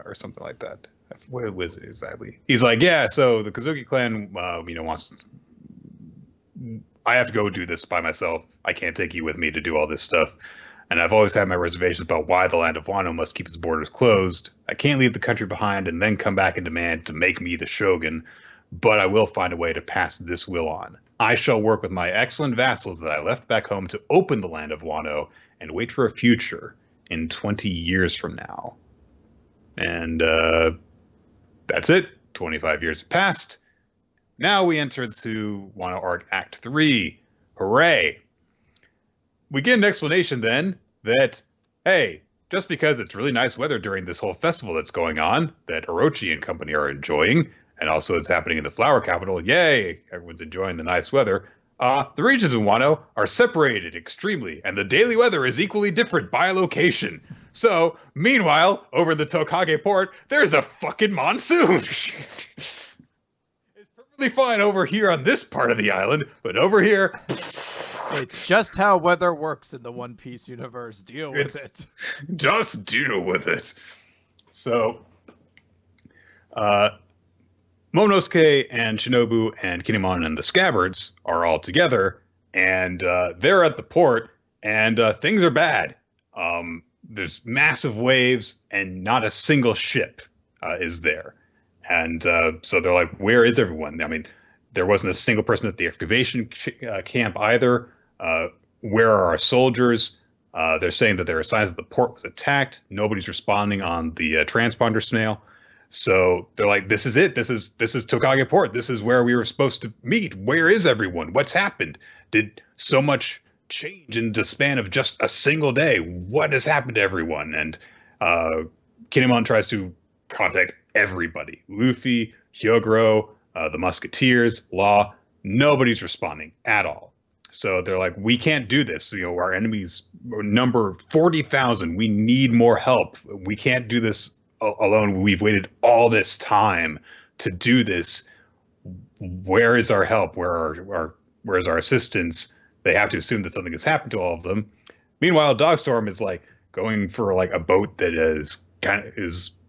or something like that. What was it exactly? He's like, yeah, so the Kazuki clan, wants. I have to go do this by myself. I can't take you with me to do all this stuff. And I've always had my reservations about why the land of Wano must keep its borders closed. I can't leave the country behind and then come back and demand to make me the shogun, but I will find a way to pass this will on. I shall work with my excellent vassals that I left back home to open the land of Wano and wait for a future in 20 years from now. And that's it. 25 years have passed. Now we enter to Wano Arc Act 3. Hooray! We get an explanation then that, hey, just because it's really nice weather during this whole festival that's going on, that Orochi and company are enjoying, and also it's happening in the flower capital, yay, everyone's enjoying the nice weather, the regions in Wano are separated extremely, and the daily weather is equally different by location. So, meanwhile, over in the Tokage port, there's a fucking monsoon! It's perfectly fine over here on this part of the island, but over here... It's just how weather works in the One Piece universe. Deal with it. Just deal with it. So, Momonosuke and Shinobu and Kinemon and the Scabbards are all together, and they're at the port, and things are bad. There's massive waves, and not a single ship is there. And so they're like, where is everyone? I mean, there wasn't a single person at the excavation camp either. Where are our soldiers? They're saying that there are signs that the port was attacked. Nobody's responding on the transponder snail. So they're like, this is it. This is Tokage Port. This is where we were supposed to meet. Where is everyone? What's happened? Did so much change in the span of just a single day? What has happened to everyone? And Kinemon tries to contact everybody. Luffy, Hyogoro, the Musketeers, Law. Nobody's responding at all. So they're like, we can't do this. Our enemies number 40,000. We need more help. We can't do this alone. We've waited all this time to do this. Where is our help? Where is our assistance? They have to assume that something has happened to all of them. Meanwhile, Dogstorm is like going for like a boat that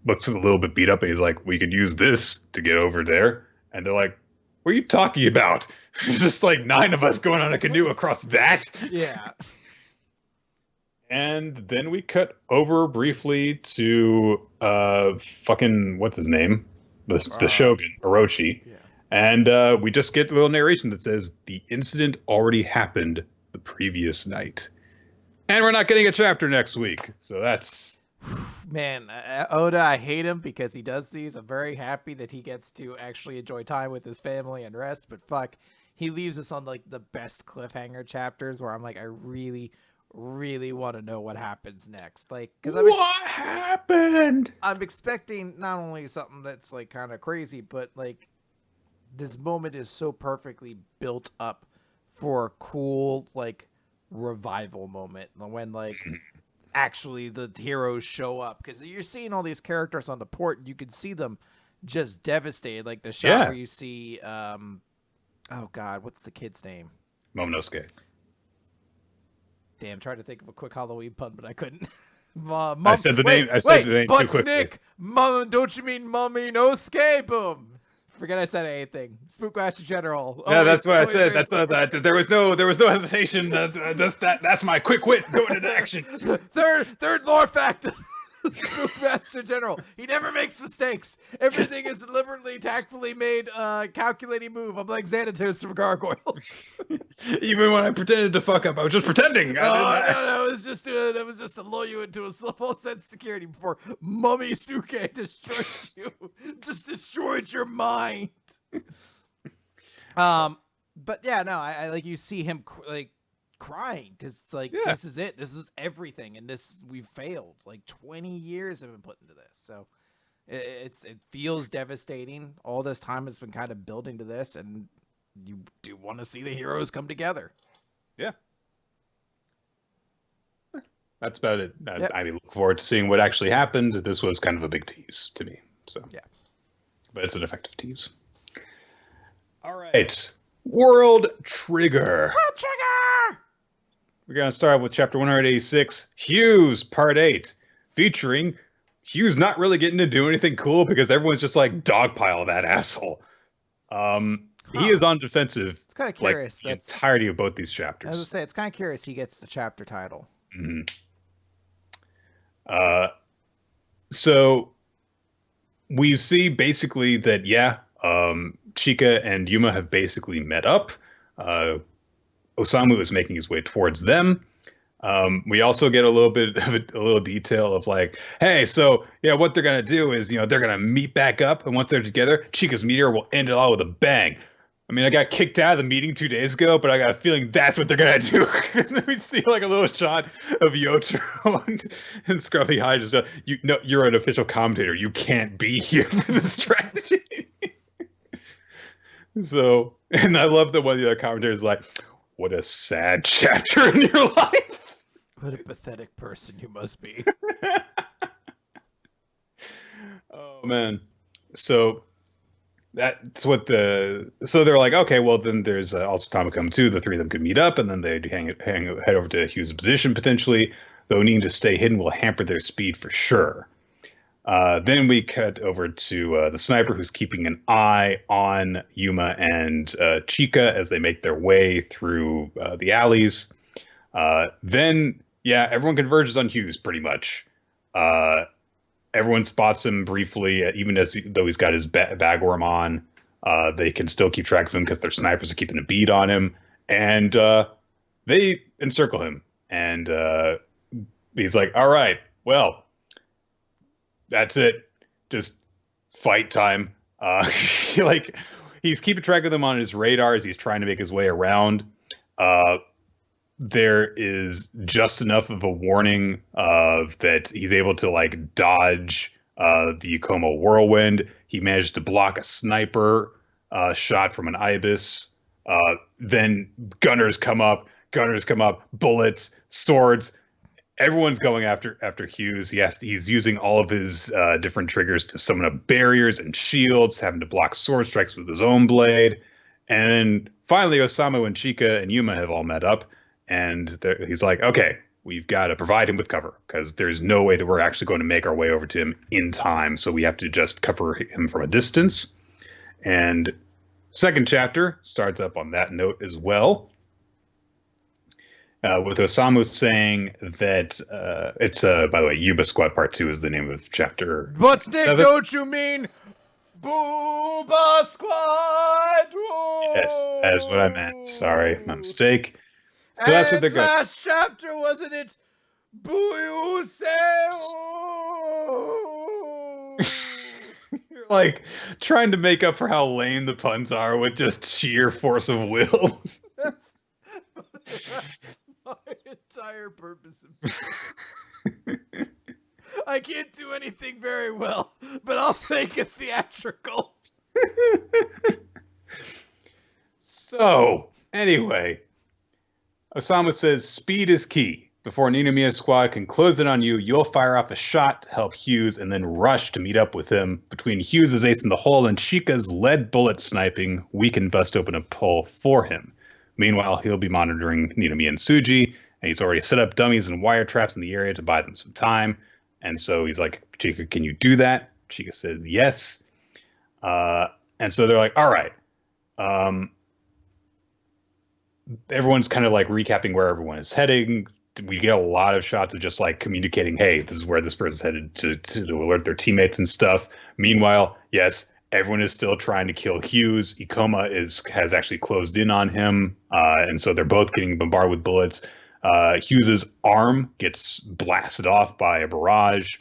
looks a little bit beat up, and he's like, we could use this to get over there. And they're like, what are you talking about? There's just like 9 of us going on a canoe across that. Yeah. And then we cut over briefly to fucking what's his name? The Shogun, Orochi. Yeah. And we just get a little narration that says the incident already happened the previous night. And we're not getting a chapter next week. So that's... Man, Oda, I hate him because he does these. I'm very happy that he gets to actually enjoy time with his family and rest, but fuck, he leaves us on like the best cliffhanger chapters where I'm like, I really, really want to know what happens next. Like, because what happened? I'm expecting not only something that's like kind of crazy, but like this moment is so perfectly built up for a cool like revival moment when like actually the heroes show up, because you're seeing all these characters on the port and you can see them just devastated. Like the shot where you see oh god, what's the kid's name? Momonosuke. Damn, tried to think of a quick Halloween pun, but I couldn't. I said the name too quickly. Nick, Mom, don't you mean Momonosuke? Boom. Forget I said anything. Spookmaster General. Yeah, that's what I said. That's there was no hesitation. That's my quick wit going into action. Third lore fact. Spookmaster General. He never makes mistakes. Everything is deliberately, tactfully made, calculating move. I'm like Xanatos from Gargoyles. Even when I pretended to fuck up, I was just pretending. No, it was just to lull you into a false sense of security before Mummy Suke destroys you. Just destroyed your mind. But yeah, no, I like you see him like crying because it's like this is it. This is everything, and we failed. Like 20 years have been put into this, so it feels devastating. All this time has been kind of building to this, and you do want to see the heroes come together. Yeah. That's about it. I look forward to seeing what actually happened. This was kind of a big tease to me. So yeah, but it's an effective tease. All right, World Trigger. World Trigger. We're gonna start with chapter 186, Hughes, Part 8, featuring Hugh's not really getting to do anything cool because everyone's just like dogpile that asshole. He is on defensive. It's kind of Like curious. the entirety of both these chapters. As I say, it's kind of curious he gets the chapter title. Mm-hmm. So we see basically that, Chika and Yuma have basically met up. Osamu is making his way towards them. We also get a little bit of a little detail of like, hey, so yeah, what they're gonna do is, they're gonna meet back up, and once they're together, Chika's meteor will end it all with a bang. I mean, I got kicked out of the meeting 2 days ago, but I got a feeling that's what they're gonna do. And then we see like a little shot of Yotaro and Scruffy High just, you're an official commentator. You can't be here for the strategy. So, and I love that one of the other commentators is like, what a sad chapter in your life. What a pathetic person you must be. Oh man. So that's what so they're like, okay, well then there's also Tomicum too. The three of them could meet up, and then they'd head over to Hugh's position potentially. Though needing to stay hidden will hamper their speed for sure. Then we cut over to the sniper, who's keeping an eye on Yuma and Chika as they make their way through the alleys. Then everyone converges on Hughes pretty much. Everyone spots him briefly, even though he's got his bagworm on. They can still keep track of him because their snipers are keeping a bead on him, and they encircle him. And he's like, "All right, well, that's it. Just fight time." He's keeping track of them on his radar as he's trying to make his way around. There is just enough of a warning that he's able to dodge the Yukoma whirlwind. He managed to block a sniper shot from an ibis. Then gunners come up, bullets, swords. Everyone's going after Hughes. He's using all of his different triggers to summon up barriers and shields, having to block sword strikes with his own blade. And then finally, Osamu and Chika and Yuma have all met up. And he's like, okay, we've got to provide him with cover because there's no way that we're actually going to make our way over to him in time. So we have to just cover him from a distance. And second chapter starts up on that note as well. With Osamu saying that it's, by the way, Yuba Squad Part 2 is the name of chapter. But Nick, 7. Don't you mean Booba Squad? Whoa! Yes, that's what I meant. Sorry, my mistake. So that's what they're going. Last chapter, wasn't it? Boo You're like trying to make up for how lame the puns are with just sheer force of will. That's my entire purpose of I can't do anything very well, but I'll make it theatrical. So, anyway, Osamu says speed is key. Before Ninomiya's squad can close in on you, you'll fire off a shot to help Hughes and then rush to meet up with him. Between Hughes' ace in the hole and Chika's lead bullet sniping, we can bust open a hole for him. Meanwhile, he'll be monitoring Ninomiya and Tsuji, and he's already set up dummies and wire traps in the area to buy them some time. And so he's like, Chika, can you do that? Chika says yes. And so they're like, all right. Everyone's kind of like recapping where everyone is heading. We get a lot of shots of just like communicating, hey, this is where this person's headed to alert their teammates and stuff. Meanwhile, yes, everyone is still trying to kill Hughes. Ikoma has actually closed in on him. And so they're both getting bombarded with bullets. Hughes's arm gets blasted off by a barrage.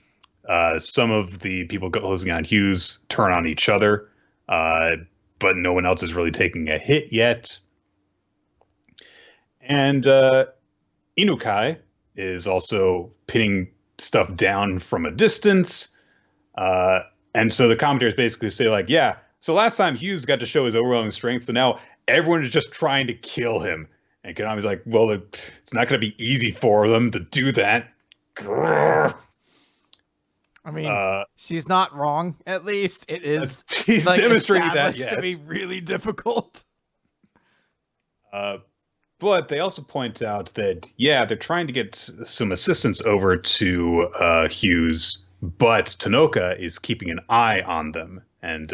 Some of the people closing on Hughes turn on each other, but no one else is really taking a hit yet. And Inukai is also pinning stuff down from a distance. And so the commentators basically say like, yeah, so last time Hughes got to show his overwhelming strength, so now everyone is just trying to kill him. And Konami's like, well, it's not going to be easy for them to do that. Grrr. I mean, she's not wrong. At least it is. He's demonstrated that, yes. To be really difficult. But they also point out that, yeah, they're trying to get some assistance over to Hughes But Tanoka is keeping an eye on them, and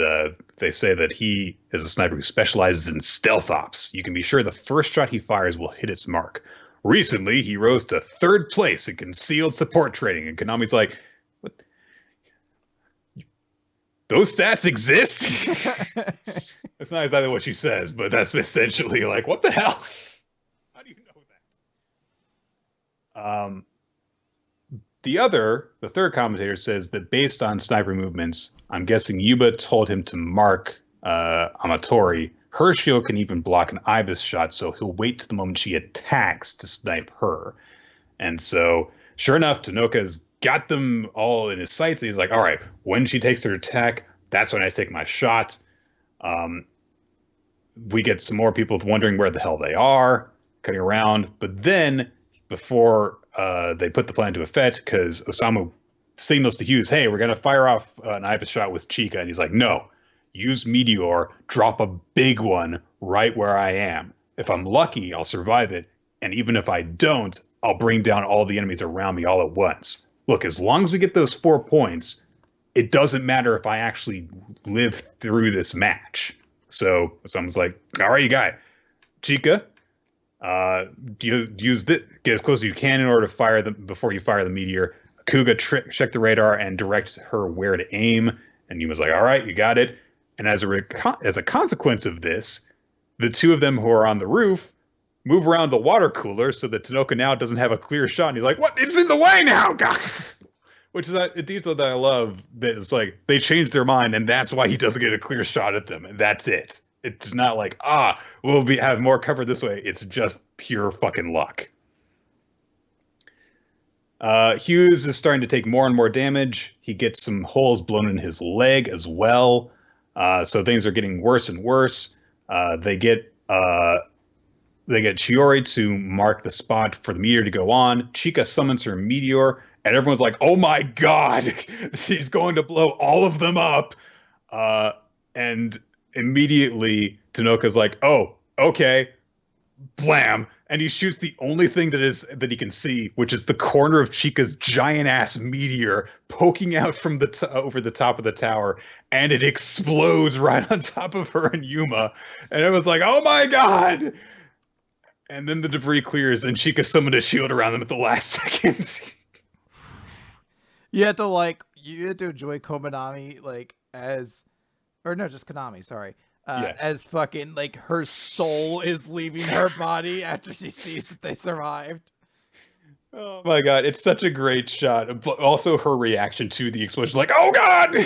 they say that he is a sniper who specializes in stealth ops. You can be sure the first shot he fires will hit its mark. Recently, he rose to third place in concealed support training, and Konami's like, "What? Those stats exist?" That's not exactly what she says, but that's essentially like, what the hell? How do you know that? The third commentator says that based on sniper movements, I'm guessing Yuba told him to mark Amatori. Her shield can even block an Ibis shot, so he'll wait to the moment she attacks to snipe her. And so, sure enough, Tanoka's got them all in his sights. And he's like, all right, when she takes her attack, that's when I take my shot. We get some more people wondering where the hell they are, cutting around. But then, before they put the plan into effect, because Osamu signals to Hughes, hey, we're going to fire off an Ibis shot with Chica. And he's like, no, use Meteor, drop a big one right where I am. If I'm lucky, I'll survive it. And even if I don't, I'll bring down all the enemies around me all at once. Look, as long as we get those 4 points, it doesn't matter if I actually live through this match. So someone's like, all right, you got it. Chica, use it. Get as close as you can in order to fire them before you fire the meteor. Kuga, check the radar and direct her where to aim. And he was like, all right, you got it. And as a consequence of this, the two of them who are on the roof move around the water cooler so that Tanoka now doesn't have a clear shot. And he's like, what? It's in the way now, God. Which is a detail that I love, that it's like they changed their mind and that's why he doesn't get a clear shot at them. And that's it. It's not like, we'll have more cover this way. It's just pure fucking luck. Hughes is starting to take more and more damage. He gets some holes blown in his leg as well. So things are getting worse and worse. They get Chiori to mark the spot for the meteor to go on. Chica summons her meteor, and everyone's like, oh my god, he's going to blow all of them up. And immediately Tanoka's like, oh, okay, blam. And he shoots the only thing that he can see, which is the corner of Chica's giant ass meteor poking out from over the top of the tower, and it explodes right on top of her and Yuma. And it was like, oh my god! And then the debris clears, and Chica summoned a shield around them at the last second. You had to enjoy Kominami just Konami, sorry. As fucking like her soul is leaving her body after she sees that they survived. Oh my god, it's such a great shot. But also her reaction to the explosion, like, oh god!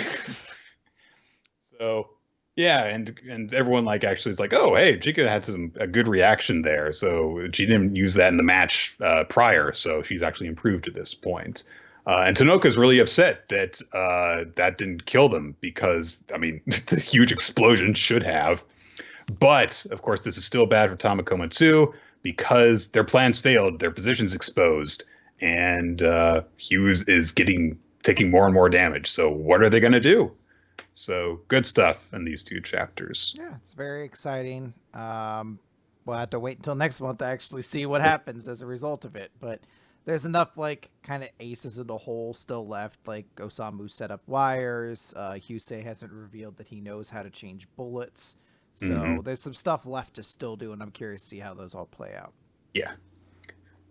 So yeah, and everyone actually is like, oh hey, Chica had a good reaction there. So she didn't use that in the match prior, so she's actually improved at this point. And Tanoka's really upset that that didn't kill them because, I mean, the huge explosion should have. But, of course, this is still bad for Tamakoma too because their plans failed, their position's exposed, and Hughes is taking more and more damage. So what are they going to do? So good stuff in these 2 chapters. Yeah, it's very exciting. We'll have to wait until next month to actually see what happens as a result of it. But there's enough kind of aces in the hole still left. Like Osamu set up wires. Hyusei hasn't revealed that he knows how to change bullets. So there's some stuff left to still do, and I'm curious to see how those all play out. Yeah.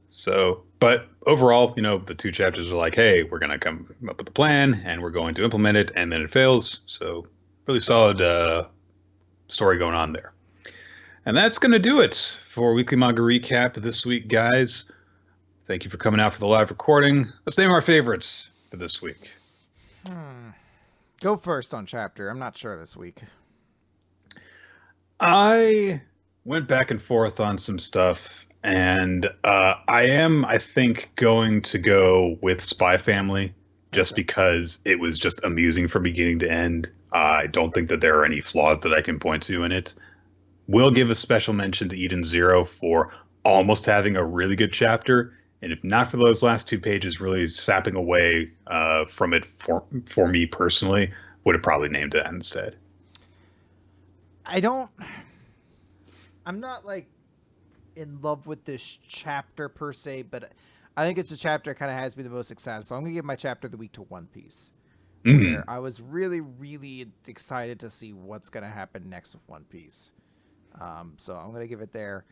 So, but overall, the 2 chapters are like, hey, we're going to come up with a plan and we're going to implement it, and then it fails. So really solid story going on there. And that's going to do it for Weekly Manga Recap this week, guys. Thank you for coming out for the live recording. Let's name our favorites for this week. Go first on chapter. I'm not sure this week. I went back and forth on some stuff, and I think, going to go with Spy Family just because it was just amusing from beginning to end. I don't think that there are any flaws that I can point to in it. Will give a special mention to Eden Zero for almost having a really good chapter. And if not for those last 2 pages really sapping away from it for me personally, would have probably named it instead. I'm not in love with this chapter per se, but I think it's a chapter that kind of has me the most excited. So I'm going to give my chapter of the week to One Piece. Mm. Where I was really, really excited to see what's going to happen next with One Piece. So I'm going to give it there.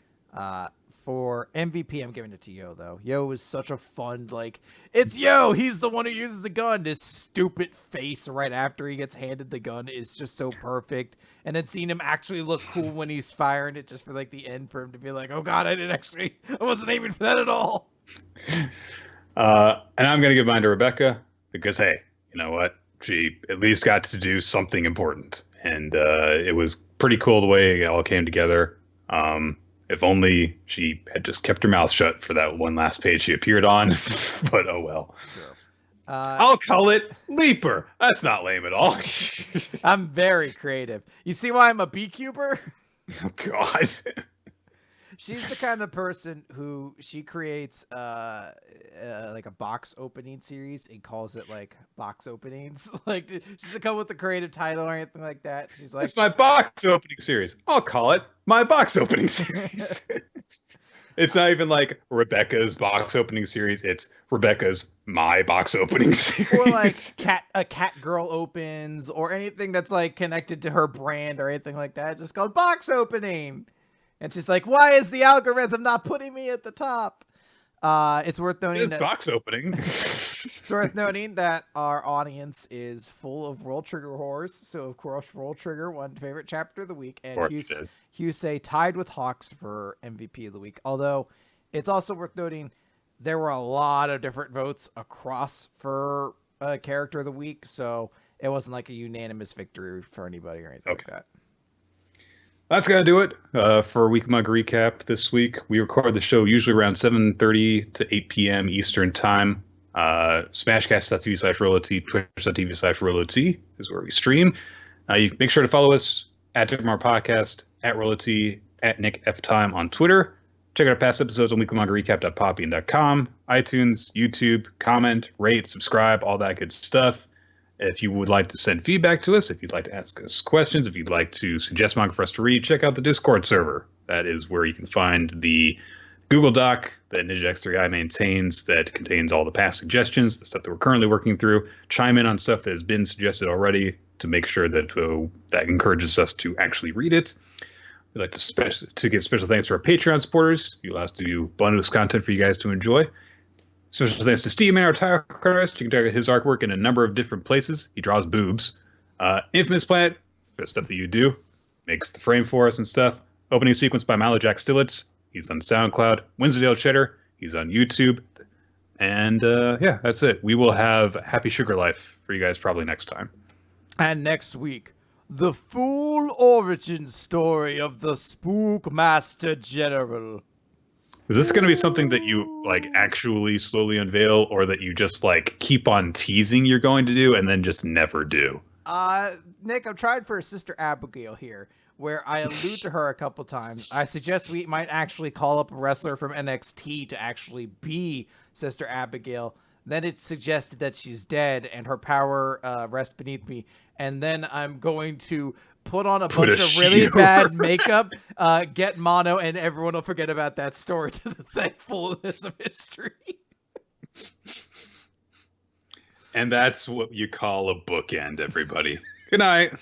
For MVP, I'm giving it to Yo, though. Yo is such a fun, like, it's Yo! He's the one who uses the gun. His stupid face right after he gets handed the gun is just so perfect. And then seeing him actually look cool when he's firing it just for, like, the end for him to be like, oh god, I wasn't aiming for that at all. And I'm going to give mine to Rebecca because, hey, you know what? She at least got to do something important. And it was pretty cool the way it all came together. If only she had just kept her mouth shut for that one last page she appeared on. But oh well. Sure. I'll call it Leaper. That's not lame at all. I'm very creative. You see why I'm a beekeeper? Oh, God. She's the kind of person who she creates like a box opening series and calls it like box openings. Like she doesn't come with a creative title or anything like that. She's like, it's my box opening series. I'll call it my box opening series. It's not even like Rebecca's box opening series. It's Rebecca's my box opening series. Or like a cat girl opens or anything that's like connected to her brand or anything like that. It's just called box opening. And she's like, why is the algorithm not putting me at the top? It's worth noting that box opening. It's worth noting that our audience is full of World Trigger whores. So of course, World Trigger won favorite chapter of the week, and Husei tied with Hawks for MVP of the week. Although it's also worth noting there were a lot of different votes across for character of the week, so it wasn't like a unanimous victory for anybody or anything like that. That's going to do it for Week Mug Recap this week. We record the show usually around 7:30 to 8 p.m. Eastern Time. Smashcast.tv/RoloT, Twitch.tv/RoloT is where we stream. You make sure to follow us at Different Podcast, at RoloT, at Nick F. Time on Twitter. Check out our past episodes on weeklymangarecap.podbean.com, iTunes, YouTube, comment, rate, subscribe, all that good stuff. If you would like to send feedback to us, if you'd like to ask us questions, if you'd like to suggest manga for us to read, check out the Discord server. That is where you can find the Google Doc that Ninja X3i maintains that contains all the past suggestions, the stuff that we're currently working through. Chime in on stuff that has been suggested already to make sure that that encourages us to actually read it. We'd like to give special thanks to our Patreon supporters. You allow us to do bonus content for you guys to enjoy. Special thanks to Steve Man, our title artist. You can check out his artwork in a number of different places. He draws boobs. Infamous Planet, the stuff that you do, makes the frame for us and stuff. Opening sequence by Milo Jack Stillitz. He's on SoundCloud. Winsdale Cheddar. He's on YouTube. And yeah, that's it. We will have Happy Sugar Life for you guys probably next time. And next week, the full origin story of the Spook Master General. Is this going to be something that you like actually slowly unveil, or that you just like keep on teasing you're going to do and then just never do? Nick, I'm trying for Sister Abigail here, where I allude to her a couple times. I suggest we might actually call up a wrestler from NXT to actually be Sister Abigail. Then it's suggested that she's dead and her power rests beneath me. And then I'm going to put on a bunch of really bad makeup, get mono, and everyone will forget about that story to the thankfulness of history. And that's what you call a bookend, everybody. Good night.